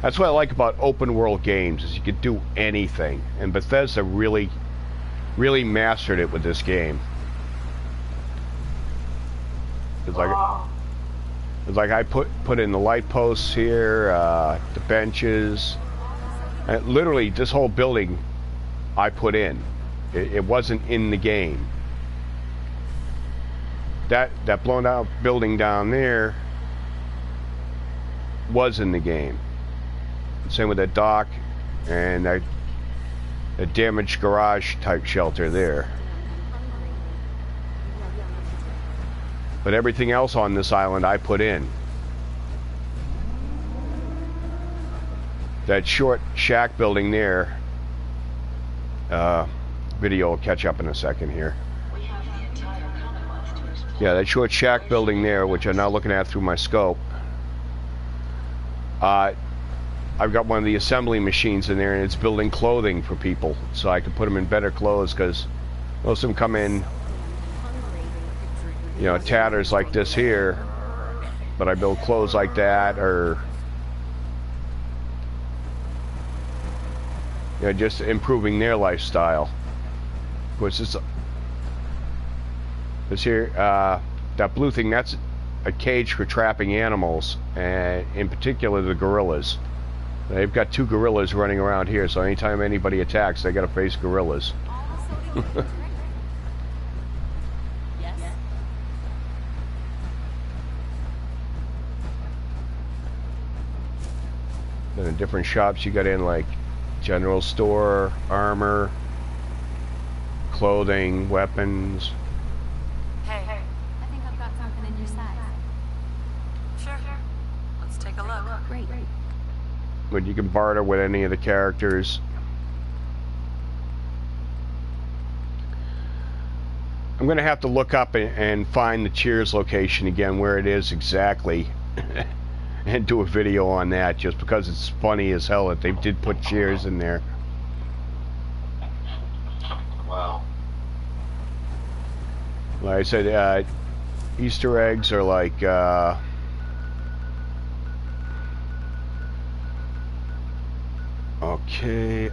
That's what I like about open world games, is you can do anything. And Bethesda really mastered it with this game. It's like I put in the light posts here, the benches. And literally, this whole building I put in. It wasn't in the game. That blown out building down there was in the game. Same with that dock and that damaged garage type shelter there. But everything else on this island I put in. That short shack building there, video will catch up in a second here. Yeah, that short shack building there, which I'm now looking at through my scope. I've got one of the assembly machines in there, and it's building clothing for people, so I can put them in better clothes, because most of them come in, you know, tatters like this here, but I build clothes like that, or you know, just improving their lifestyle. Of course, this here, that blue thing, that's a cage for trapping animals, and in particular the gorillas. They've got 2 gorillas running around here, so anytime anybody attacks, they got to face gorillas. the different shops you got in, like general store, armor, clothing, weapons. Hey, I think I've got something in your size. sure. Let's take a look. Great. But you can barter with any of the characters. I'm gonna have to look up and find the Cheers location again, where it is exactly, and do a video on that, just because it's funny as hell that they did put Cheers in there. Wow. Like I said, Easter eggs are like, okay,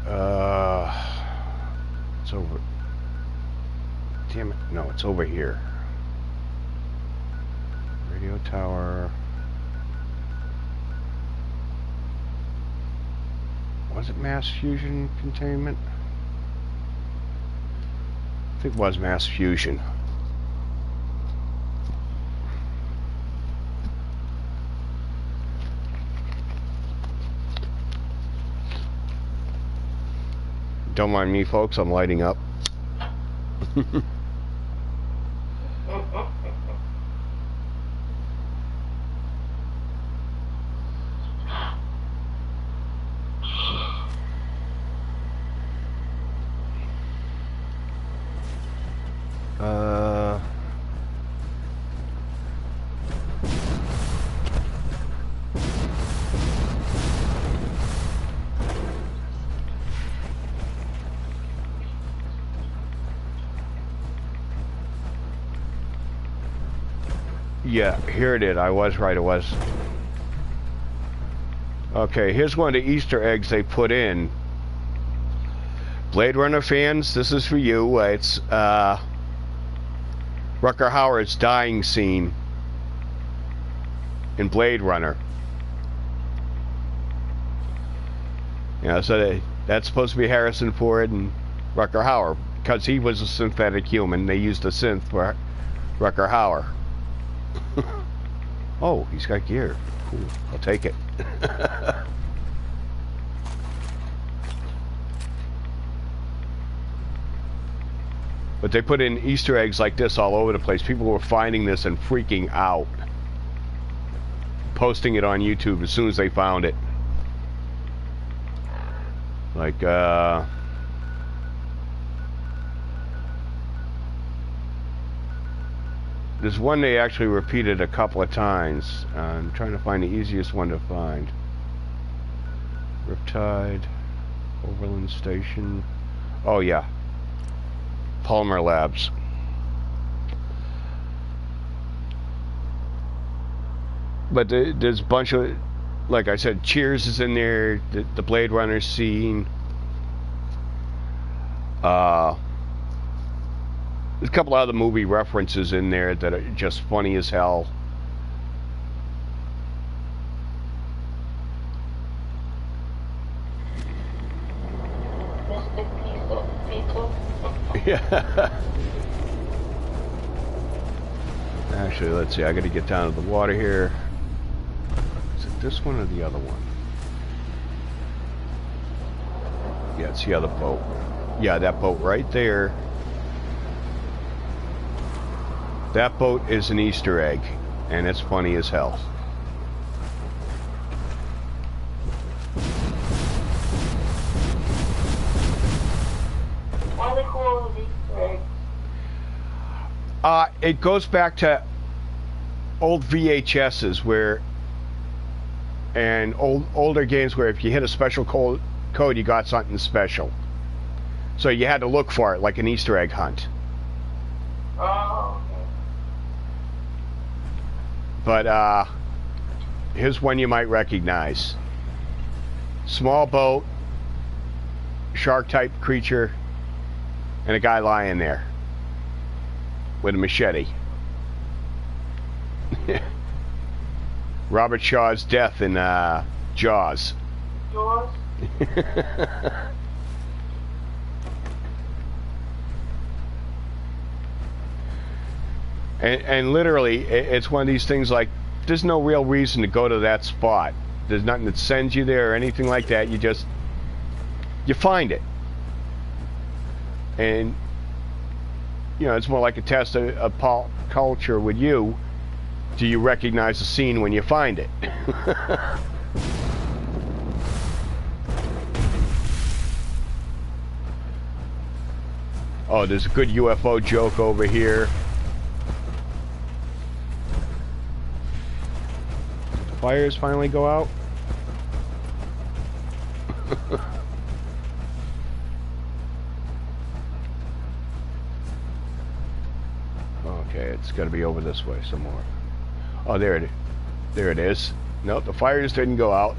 it's over. Damn it, no, it's over here. Radio tower. Was it mass fusion containment? I think it was mass fusion. Don't mind me, folks, I'm lighting up. Yeah, here it is. I was right, it was. Okay, here's one of the Easter eggs they put in. Blade Runner fans, this is for you. It's Rutger Hauer's dying scene in Blade Runner. You know, so that's supposed to be Harrison Ford and Rutger Hauer, because he was a synthetic human. They used a synth for Rutger Hauer. Oh, he's got gear. Cool. I'll take it. But they put in Easter eggs like this all over the place. People were finding this and freaking out. Posting it on YouTube as soon as they found it. Like, there's one they actually repeated a couple of times. I'm trying to find the easiest one to find. Riptide, Overland Station. Oh yeah, Palmer Labs. But there's a bunch of, like I said, Cheers is in there. The Blade Runner scene. There's a couple other movie references in there that are just funny as hell. Mystic Pizza. Yeah. Actually, let's see. I got to get down to the water here. Is it this one or the other one? Yeah, it's the other boat. Yeah, that boat right there. That boat is an Easter egg, and it's funny as hell. Why are they called Easter eggs? It goes back to old VHSs and older games where if you hit a special code, you got something special. So you had to look for it, like an Easter egg hunt. Oh, okay. But here's one you might recognize. Small boat, shark-type creature, and a guy lying there with a machete. Robert Shaw's death in Jaws. Yours? And literally, it's one of these things like, there's no real reason to go to that spot. There's nothing that sends you there or anything like that. You find it. And, you know, it's more like a test of pop culture with you. Do you recognize the scene when you find it? Oh, there's a good UFO joke over here. Did the fires finally go out? Okay, it's got to be over this way some more. Oh, there it is. Nope, the fires didn't go out.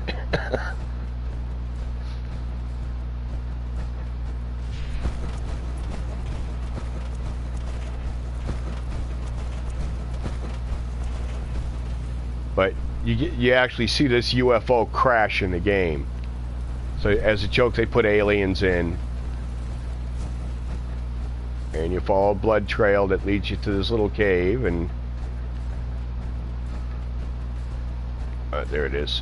But you actually see this UFO crash in the game. So as a joke, they put aliens in. And you follow a blood trail that leads you to this little cave, and there it is.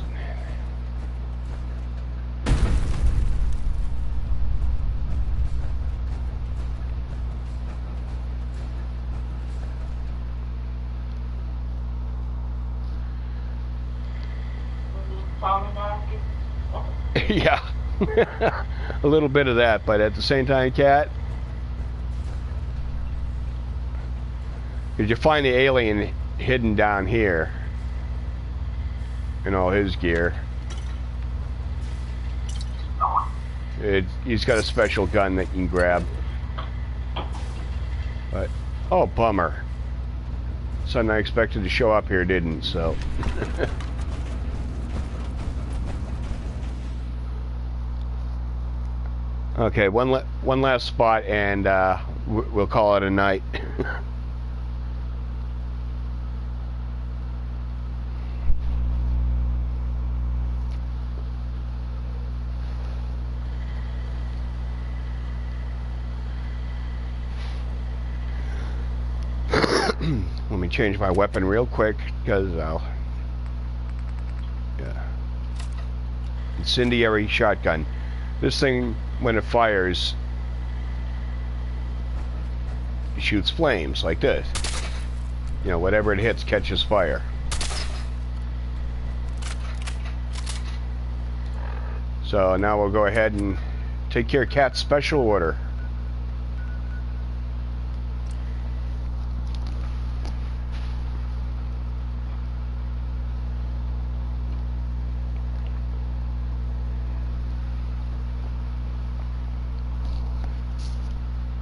Yeah. A little bit of that, but at the same time, Cat, because you find the alien hidden down here in all his gear. He's got a special gun that you can grab. But, oh, bummer. Something I expected to show up here didn't, so. Okay, one last spot, and we'll call it a night. Let me change my weapon real quick, because incendiary shotgun. This thing, when it fires, it shoots flames like this. You know, whatever it hits catches fire. So now we'll go ahead and take care of Cat's special order.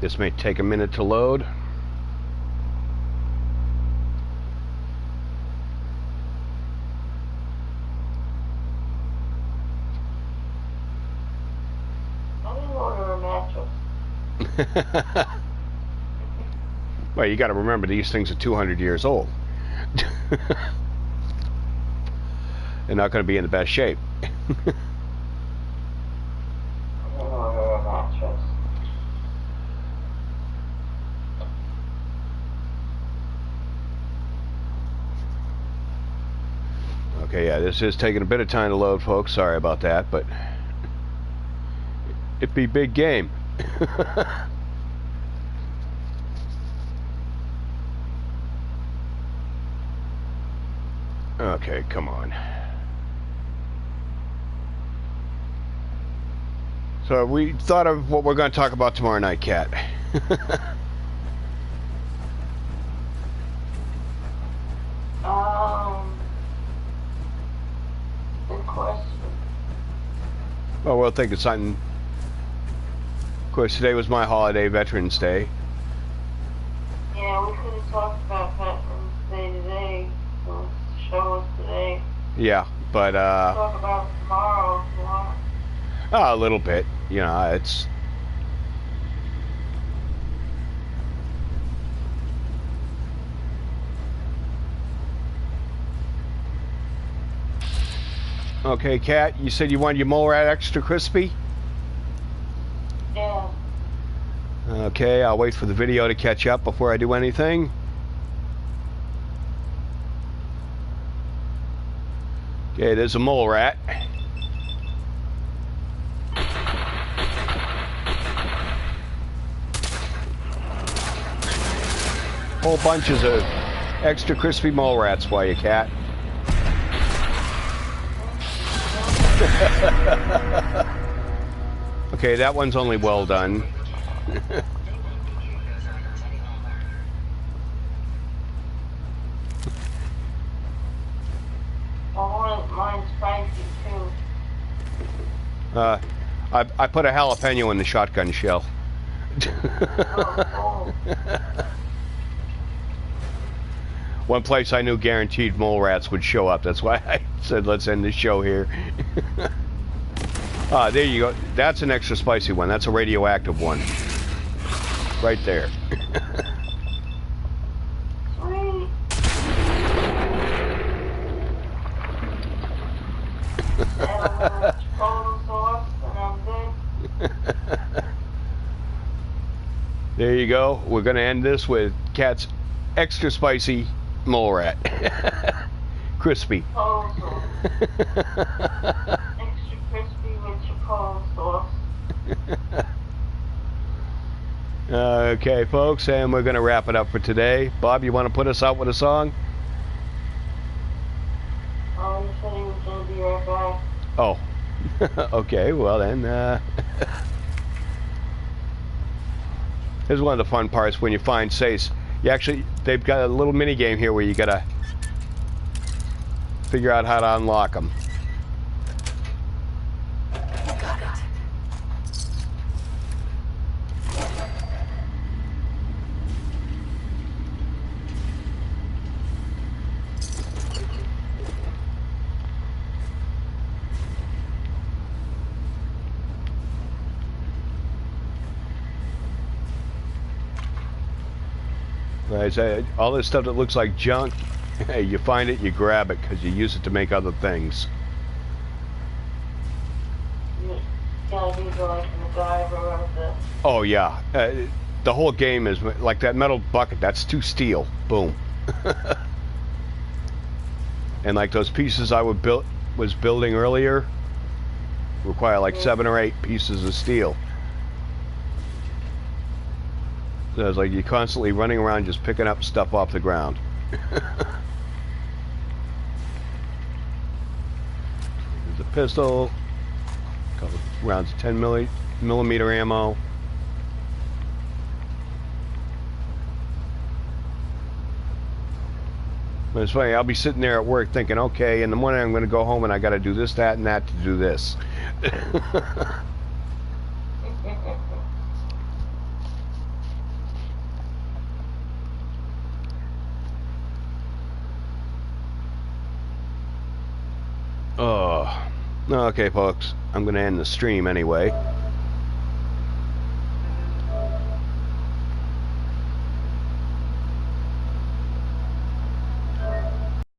This may take a minute to load. I didn't order a mattress. Well, you got to remember these things are 200 years old. They're not going to be in the best shape. I didn't order a mattress. Okay, yeah, this is taking a bit of time to load, folks. Sorry about that, but it'd be big game. Okay, come on. So we thought of what we're going to talk about tomorrow night, Cat. Good question. Well, we'll think of something. Of course, today was my holiday, Veterans Day. Yeah, we could have talked about Veterans Day today. So show us today. Yeah, but Talk about it tomorrow if you want. a little bit. You know, it's. Okay, Kat, you said you wanted your molar extra crispy? Yeah. Okay, I'll wait for the video to catch up before I do anything. Okay, there's a mole rat. Whole bunches of extra crispy mole rats for you, cat. Okay, that one's only well done. Mine's spicy too. I put a jalapeno in the shotgun shell. Oh, One place I knew guaranteed mole rats would show up. That's why I said let's end the show here. There you go. That's an extra spicy one. That's a radioactive one. Right there. sweet. Add a little chipotle sauce and I'm good. There you go. We're going to end this with Cat's extra spicy mole rat. Crispy. Chipotle sauce. Extra crispy with chipotle sauce. Okay, folks, and we're going to wrap it up for today. Bob, you want to put us out with a song? Oh, he said he was going to be right back. Oh. Okay, well then, here's one of the fun parts when you find safes. They've got a little mini game here where you gotta figure out how to unlock them. Got it. Right, so all this stuff that looks like junk, hey, you find it, you grab it, because you use it to make other things. You gotta be like the MacGyver of the... Oh yeah, the whole game is like that metal bucket. That's 2 steel. Boom. And like those pieces I was building earlier, require like 7 or 8 pieces of steel. So it's like you're constantly running around just picking up stuff off the ground. There's a pistol, a couple rounds of 10 millimeter ammo. But it's funny, I'll be sitting there at work thinking, okay, in the morning I'm going to go home and I got to do this, that, and that to do this. Oh, okay, folks. I'm going to end the stream anyway.